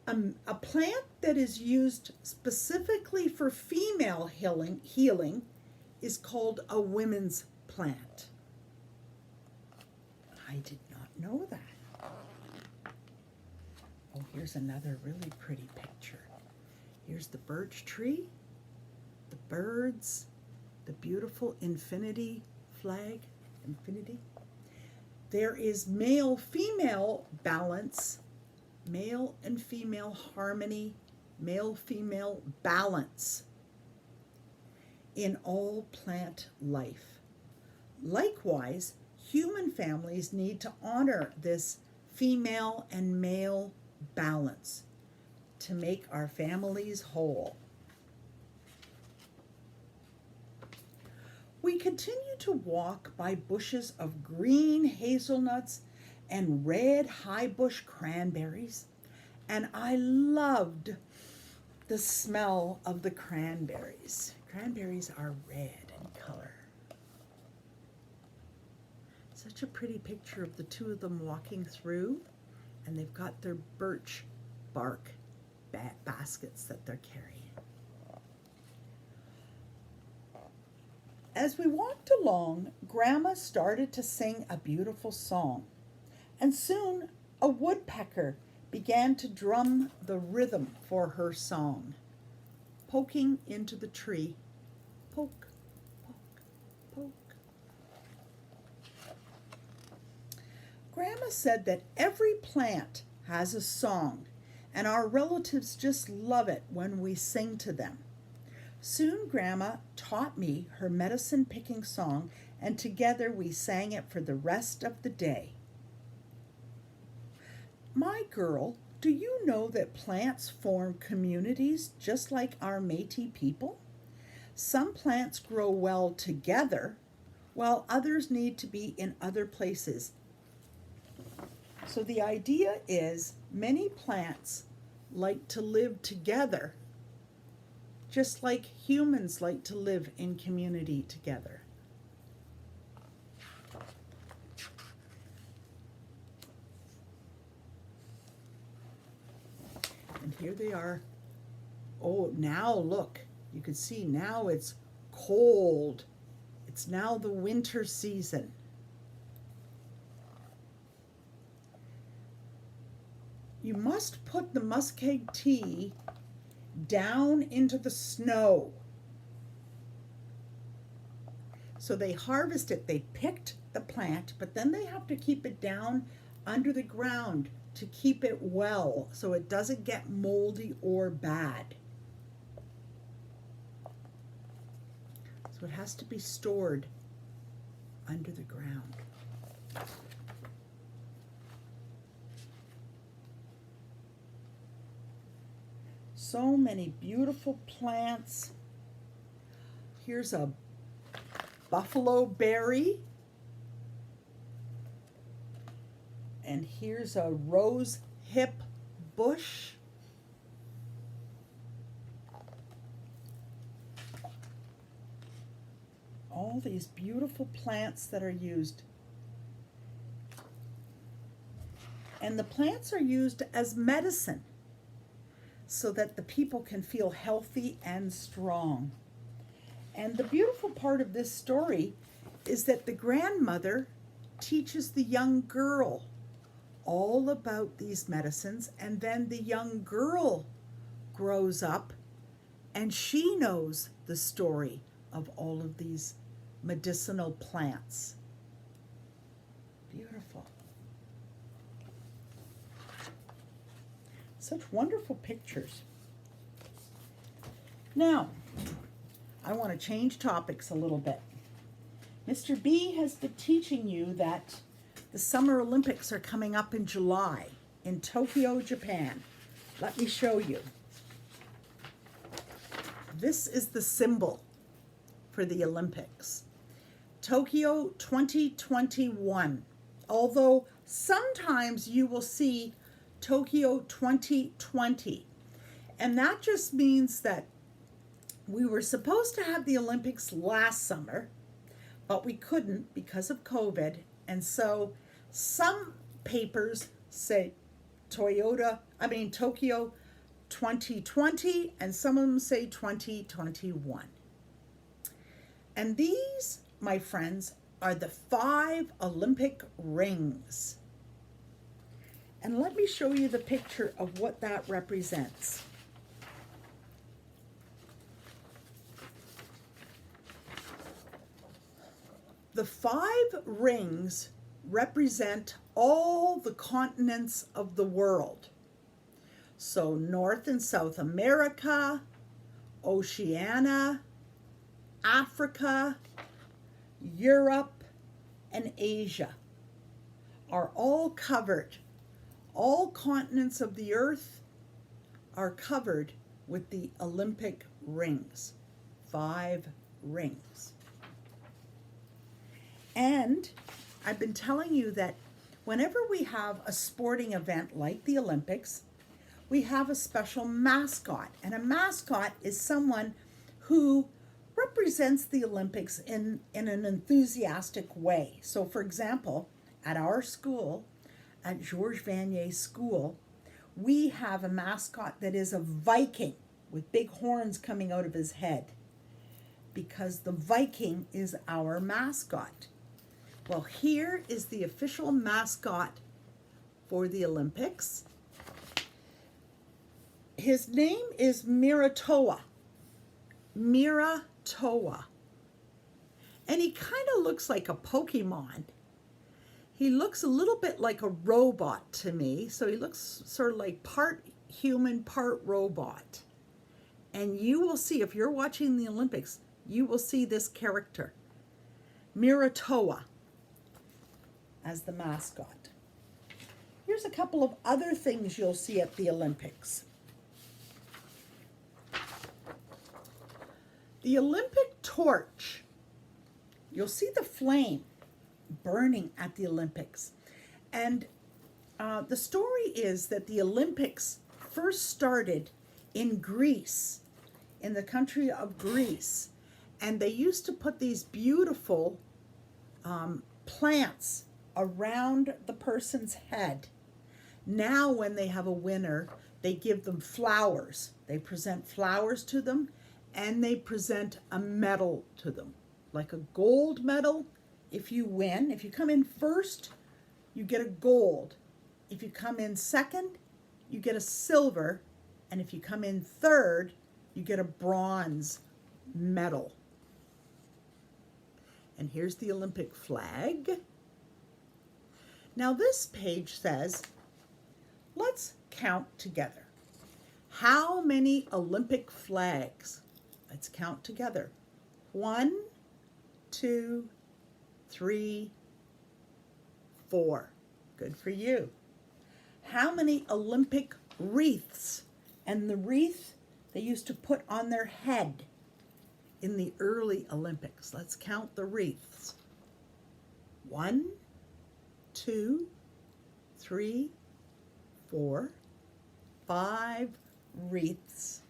A plant that is used specifically for female healing is called a women's plant. did not know that. Oh, here's another really pretty picture. Here's the birch tree, the birds, the beautiful infinity flag. Infinity. There is male-female balance, male and female harmony, male-female balance in all plant life. Likewise, human families need to honor this female and male balance to make our families whole. We continue to walk by bushes of green hazelnuts and red high bush cranberries, and I loved the smell of the cranberries. Cranberries are red in color. Such a pretty picture of the two of them walking through, and they've got their birch bark baskets that they're carrying. As we walked along, Grandma started to sing a beautiful song, and soon a woodpecker began to drum the rhythm for her song, poking into the tree. Poke, poke, poke. Grandma said that every plant has a song, and our relatives just love it when we sing to them. Soon Grandma taught me her medicine picking song, and together we sang it for the rest of the day. My girl, do you know that plants form communities just like our Métis people? Some plants grow well together, while others need to be in other places. So the idea is many plants like to live together, just like humans like to live in community together. And here they are. Oh, now look, you can see now it's cold. It's now the winter season. You must put the muskeg tea down into the snow. So they harvest it, they picked the plant, but then they have to keep it down under the ground to keep it well so it doesn't get moldy or bad. So it has to be stored under the ground. So many beautiful plants. Here's a buffalo berry. And here's a rose hip bush. All these beautiful plants that are used. And the plants are used as medicine so that the people can feel healthy and strong. And the beautiful part of this story is that the grandmother teaches the young girl all about these medicines, and then the young girl grows up and she knows the story of all of these medicinal plants. Beautiful. Such wonderful pictures. Now, I want to change topics a little bit. Mr. B has been teaching you that the Summer Olympics are coming up in July in Tokyo, Japan. Let me show you. This is the symbol for the Olympics. Tokyo 2021. Although sometimes you will see Tokyo 2020. And that just means that we were supposed to have the Olympics last summer, but we couldn't because of COVID. And so some papers say Tokyo 2020, and some of them say 2021. And these, my friends, are the 5 Olympic rings. And let me show you the picture of what that represents. The 5 rings represent all the continents of the world. So North and South America, Oceania, Africa, Europe, and Asia are all covered. All continents of the earth are covered with the Olympic rings, 5 rings. And I've been telling you that whenever we have a sporting event like the Olympics, we have a special mascot. And a mascot is someone who represents the Olympics in an enthusiastic way. So for example, at our school, at Georges Vanier School, we have a mascot that is a Viking with big horns coming out of his head, because the Viking is our mascot. Well, here is the official mascot for the Olympics. His name is Miratoa. Miratoa. And he kind of looks like a Pokemon. He looks a little bit like a robot to me. So he looks sort of like part human, part robot. And you will see, if you're watching the Olympics, you will see this character, Miratoa, as the mascot. Here's a couple of other things you'll see at the Olympics. The Olympic torch, you'll see the flame burning at the Olympics. And the story is that the Olympics first started in Greece, in the country of Greece. And they used to put these beautiful plants around the person's head. Now when they have a winner, they give them flowers. They present flowers to them, and they present a medal to them, like a gold medal. If you win, if you come in first, you get a gold. If you come in second, you get a silver. And if you come in third, you get a bronze medal. And here's the Olympic flag. Now this page says, let's count together. How many Olympic flags? Let's count together. 1, 2, 3, 4. Good for you. How many Olympic wreaths? And the wreath they used to put on their head in the early Olympics. Let's count the wreaths. 1, 2, 3, 4, 5 wreaths.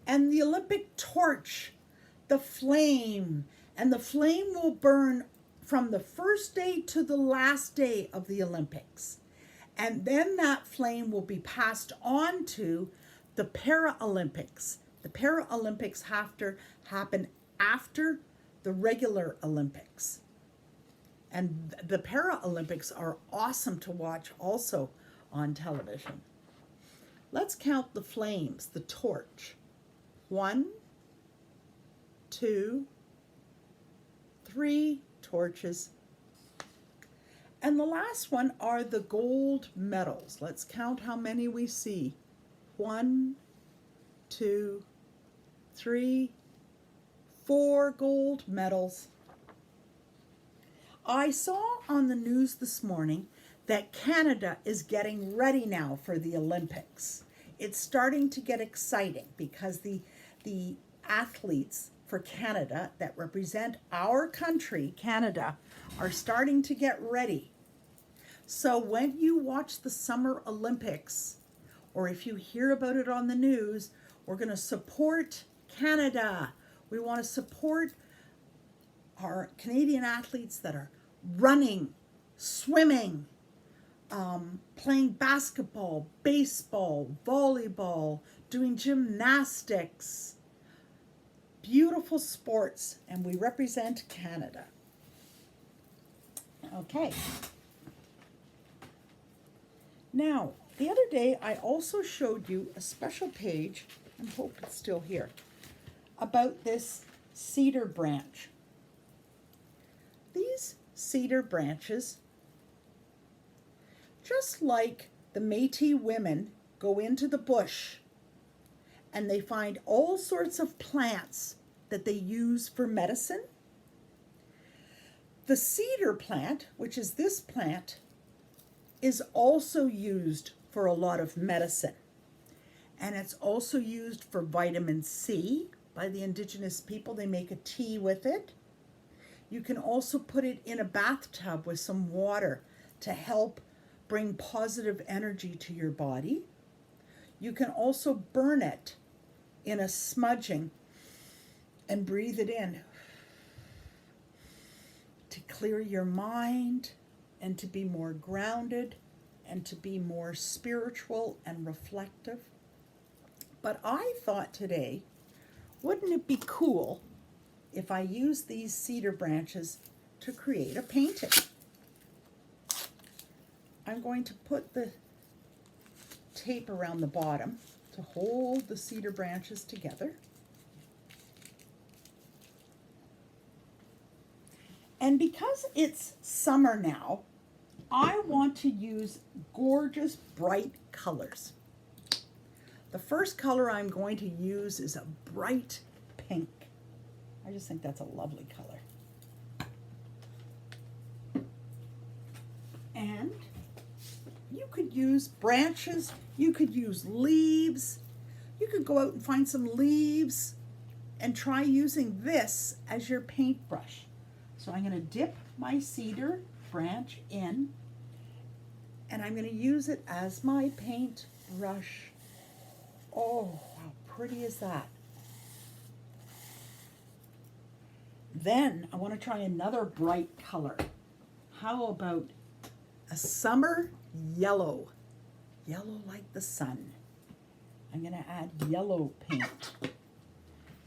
And the Olympic torch, the flame, and the flame will burn from the first day to the last day of the Olympics. And then that flame will be passed on to the Paralympics. The Paralympics have to happen after the regular Olympics. And the Paralympics are awesome to watch also on television. Let's count the flames, the torch. 1, 2, 3 torches. And the last one are the gold medals. Let's count how many we see. 1, 2, 3, 4 gold medals. I saw on the news this morning that Canada is getting ready now for the Olympics. It's starting to get exciting because the athletes for Canada that represent our country, Canada, are starting to get ready. So when you watch the Summer Olympics, or if you hear about it on the news, we're going to support Canada. We want to support our Canadian athletes that are running, swimming, playing basketball, baseball, volleyball, doing gymnastics. Beautiful sports, and we represent Canada. Okay. Now, the other day I also showed you a special page, I hope it's still here, about this cedar branch. These cedar branches, just like the Métis women go into the bush and they find all sorts of plants that they use for medicine, the cedar plant, which is this plant, is also used for a lot of medicine. And it's also used for vitamin C by the indigenous people. They make a tea with it. You can also put it in a bathtub with some water to help bring positive energy to your body. You can also burn it in a smudging and breathe it in to clear your mind and to be more grounded and to be more spiritual and reflective. But I thought today, wouldn't it be cool if I used these cedar branches to create a painting? I'm going to put the tape around the bottom to hold the cedar branches together. And because it's summer now, I want to use gorgeous bright colors. The first color I'm going to use is a bright pink. I just think that's a lovely color. And you could use branches, you could use leaves, you could go out and find some leaves and try using this as your paintbrush. So I'm going to dip my cedar branch in and I'm going to use it as my paintbrush. Oh, how pretty is that? Then I want to try another bright color. How about a summer yellow? Yellow like the sun. I'm going to add yellow paint.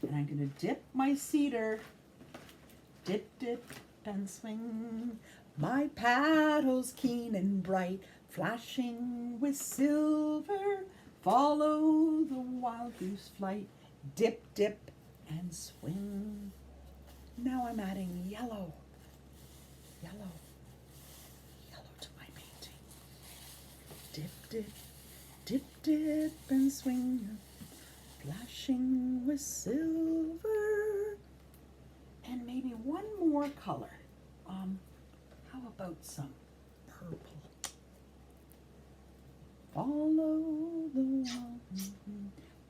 And I'm going to dip my cedar. Dip, dip, and swing. My paddles keen and bright, flashing with silver. Follow the wild goose flight. Dip, dip, and swing. Now I'm adding yellow. Yellow. Yellow to my painting. Dip, dip, dip, dip, and swing. Flashing with silver. And maybe one more color. How about some purple? Follow the wild,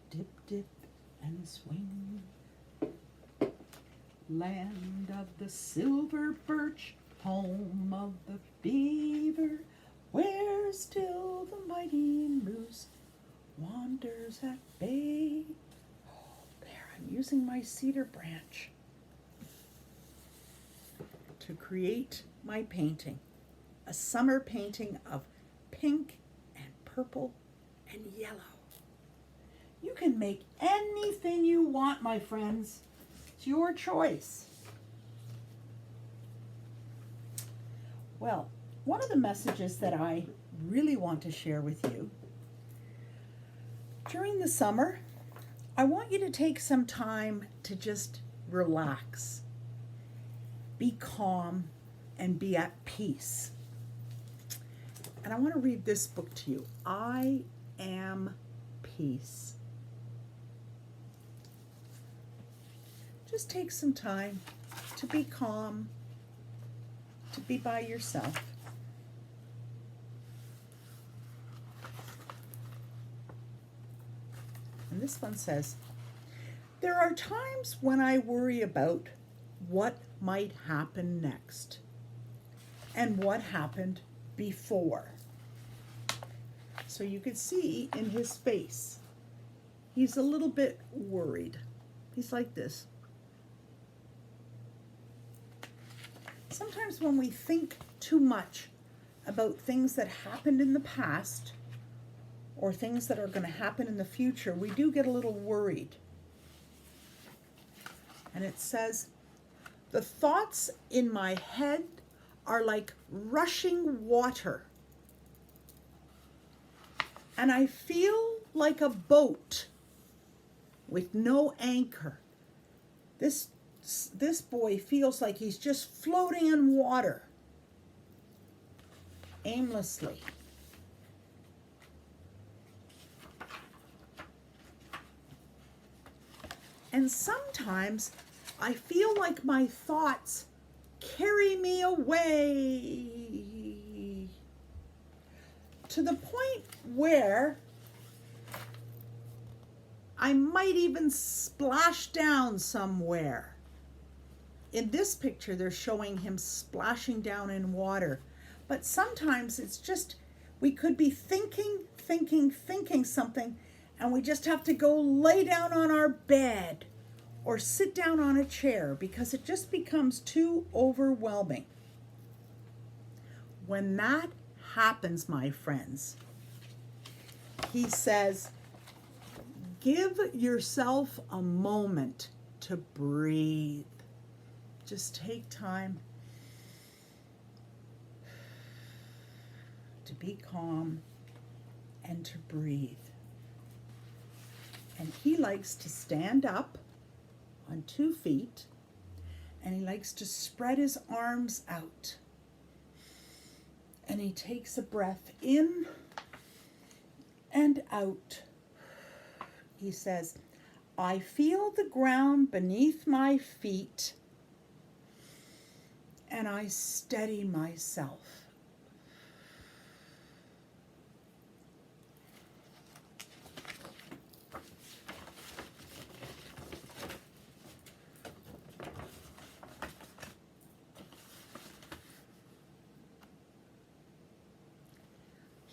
dip, dip, and swing. Land of the silver birch, home of the beaver, where still the mighty moose wanders at bay. Oh, there, I'm using my cedar branch to create my painting. A summer painting of pink and purple and yellow. You can make anything you want, my friends. It's your choice. Well, one of the messages that I really want to share with you, during the summer, I want you to take some time to just relax, be calm, and be at peace. And I want to read this book to you. I Am Peace. Just take some time to be calm, to be by yourself. And this one says, there are times when I worry about what might happen next and what happened before. So you could see in his face, he's a little bit worried. He's like this. Sometimes when we think too much about things that happened in the past or things that are going to happen in the future, we do get a little worried. And it says, the thoughts in my head are like rushing water. And I feel like a boat with no anchor. This boy feels like he's just floating in water aimlessly. And sometimes I feel like my thoughts carry me away to the point where I might even splash down somewhere. In this picture, they're showing him splashing down in water. But sometimes it's just, we could be thinking something, and we just have to go lay down on our bed or sit down on a chair because it just becomes too overwhelming. When that happens, my friends, he says, give yourself a moment to breathe. Just take time to be calm and to breathe. And he likes to stand up on 2 feet, and he likes to spread his arms out. And he takes a breath in and out. He says, I feel the ground beneath my feet, and I steady myself.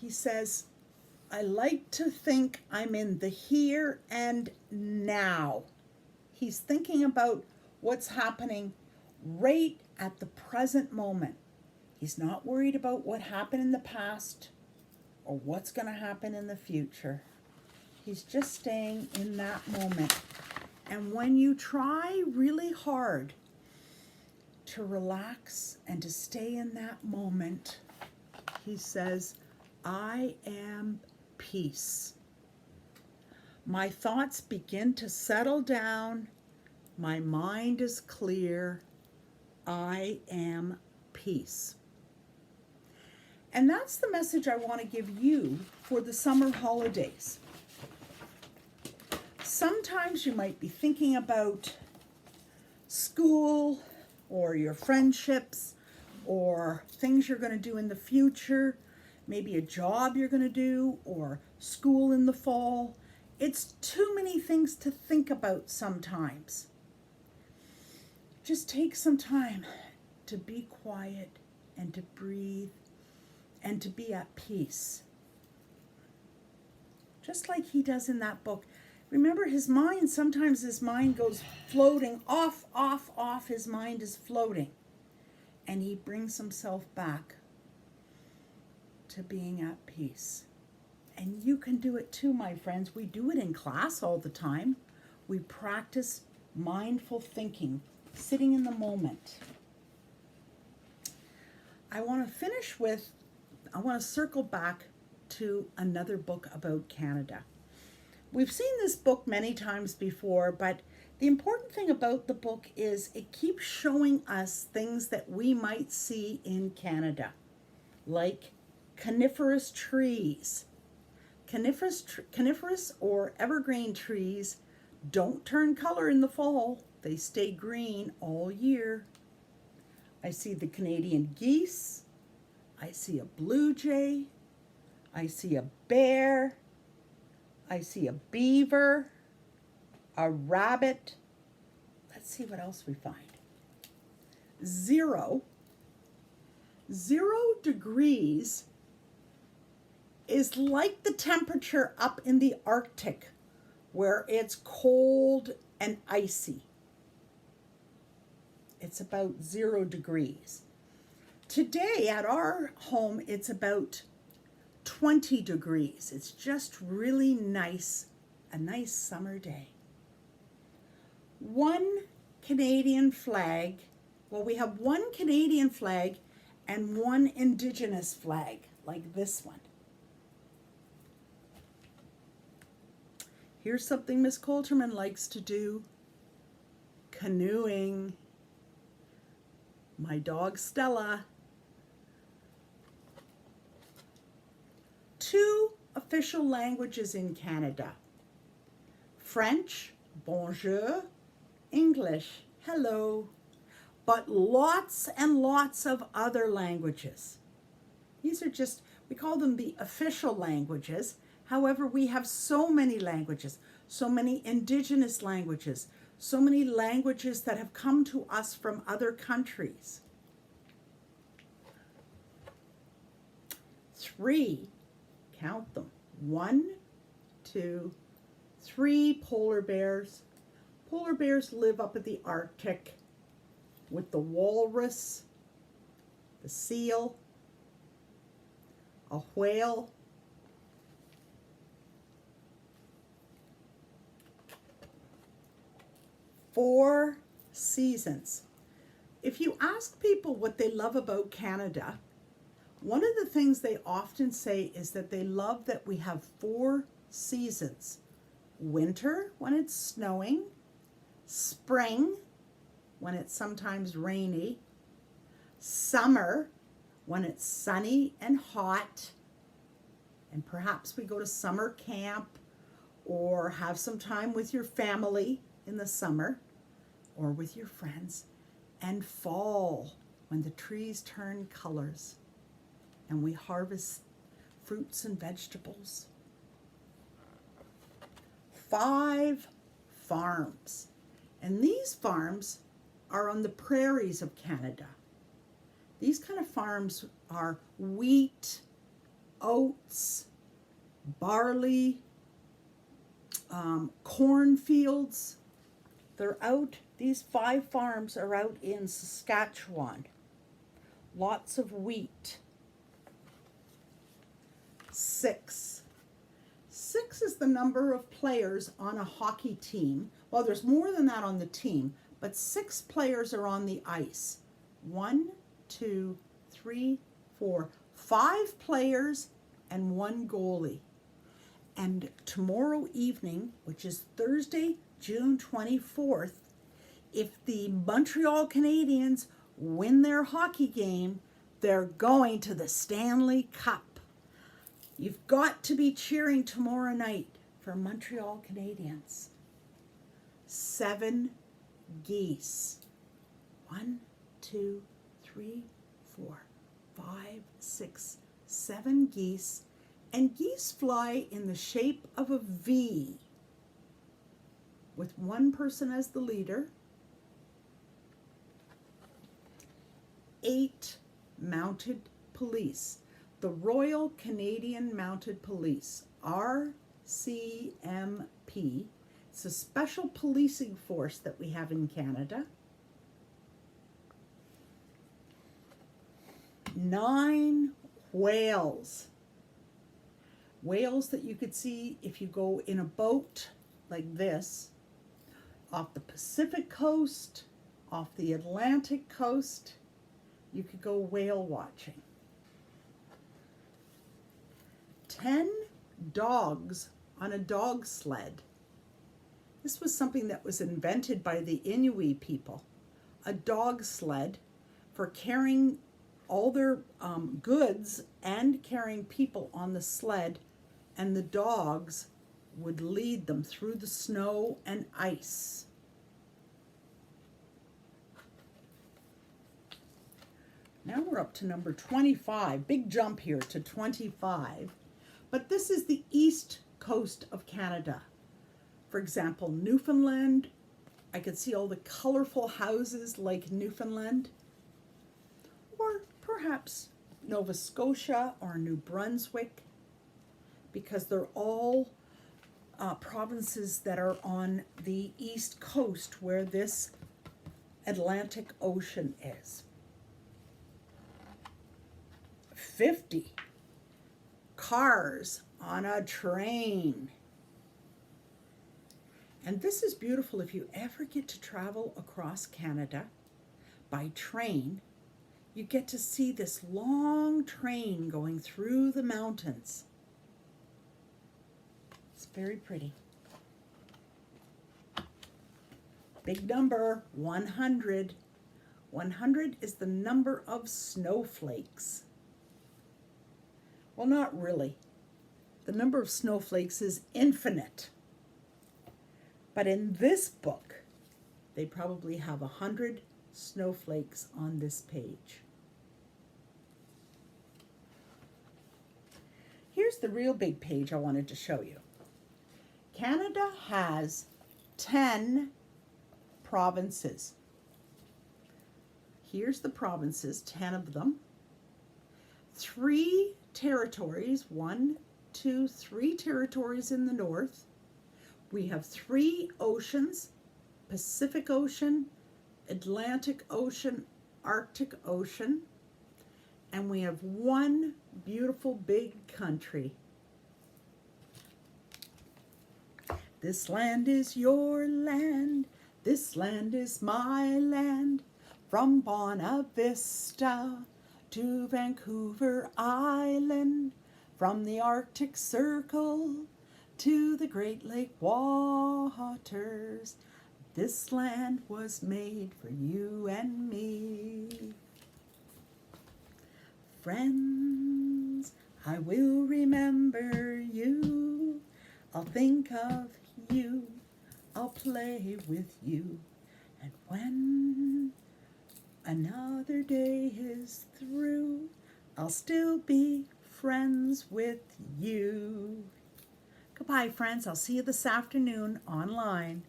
He says, I like to think I'm in the here and now. He's thinking about what's happening right at the present moment. He's not worried about what happened in the past or what's going to happen in the future. He's just staying in that moment. And when you try really hard to relax and to stay in that moment, he says, I am peace. My thoughts begin to settle down. My mind is clear. I am peace. And that's the message I want to give you for the summer holidays. Sometimes you might be thinking about school or your friendships or things you're going to do in the future, maybe a job you're going to do or school in the fall. It's too many things to think about sometimes. Just take some time to be quiet and to breathe and to be at peace. Just like he does in that book. Remember, sometimes his mind goes floating off. His mind is floating. And he brings himself back to being at peace. And you can do it too, my friends. We do it in class all the time. We practice mindful thinking, sitting in the moment. I want to circle back to another book about Canada. We've seen this book many times before, but the important thing about the book is it keeps showing us things that we might see in Canada, like coniferous trees. Coniferous or evergreen trees don't turn color in the fall. They stay green all year. I see the Canadian geese. I see a blue jay. I see a bear. I see a beaver, a rabbit. Let's see what else we find. 0 degrees is like the temperature up in the Arctic, where it's cold and icy. It's about 0 degrees. Today at our home, it's about 20 degrees. It's just really nice, a nice summer day. One Canadian flag, we have one Canadian flag and one indigenous flag, like this one. Here's something Miss Coulterman likes to do. Canoeing. My dog Stella. 2 official languages in Canada. French, bonjour, English, hello, but lots and lots of other languages. These are just, we call them the official languages. However, we have so many languages, so many indigenous languages, so many languages that have come to us from other countries. 3, count them, 1, 2, 3 polar bears. Polar bears live up at the Arctic with the walrus, the seal, a whale, four seasons. If you ask people what they love about Canada, one of the things they often say is that they love that we have 4 seasons. Winter, when it's snowing, spring, when it's sometimes rainy, summer, when it's sunny and hot, and perhaps we go to summer camp or have some time with your family in the summer or with your friends, and fall, when the trees turn colors and we harvest fruits and vegetables. 5 farms, and these farms are on the prairies of Canada. These kind of farms are wheat, oats, barley, cornfields. They're out, these 5 farms are out in Saskatchewan. Lots of wheat. 6. 6 is the number of players on a hockey team. Well, there's more than that on the team, but 6 players are on the ice. 1, 2, 3, 4, 5 players and 1 goalie. And tomorrow evening, which is Thursday, June 24th, if the Montreal Canadiens win their hockey game, they're going to the Stanley Cup. You've got to be cheering tomorrow night for Montreal Canadiens. 7 geese. 1, 2, 3, 4, 5, 6, 7 geese. And geese fly in the shape of a V, with one person as the leader. 8 mounted police. The Royal Canadian Mounted Police, RCMP. It's a special policing force that we have in Canada. 9 whales. Whales that you could see if you go in a boat like this, off the Pacific coast, off the Atlantic coast. You could go whale watching. 10 dogs on a dog sled. This was something that was invented by the Inuit people. A dog sled for carrying all their goods and carrying people on the sled, and the dogs would lead them through the snow and ice. Now we're up to number 25. Big jump here to 25. But this is the east coast of Canada. For example, Newfoundland. I could see all the colorful houses like Newfoundland. Or perhaps Nova Scotia or New Brunswick, because they're all provinces that are on the east coast where this Atlantic Ocean is. 50. Cars on a train. And this is beautiful. If you ever get to travel across Canada by train, you get to see this long train going through the mountains. It's very pretty. Big number, 100. 100 is the number of snowflakes. Well, not really. The number of snowflakes is infinite. But in this book, they probably have 100 snowflakes on this page. Here's the real big page I wanted to show you. Canada has 10 provinces. Here's the provinces, 10 of them. 3 territories, 3 territories in the north. We have 3 oceans, Pacific Ocean, Atlantic Ocean, Arctic Ocean, and we have 1 beautiful big country. This land is your land, this land is my land, from Buena Vista to Vancouver Island, from the Arctic Circle to the Great Lake waters. This land was made for you and me. Friends, I will remember you. I'll think of you. I'll play with you. And when another day is through, I'll still be friends with you. Goodbye, friends. I'll see you this afternoon online.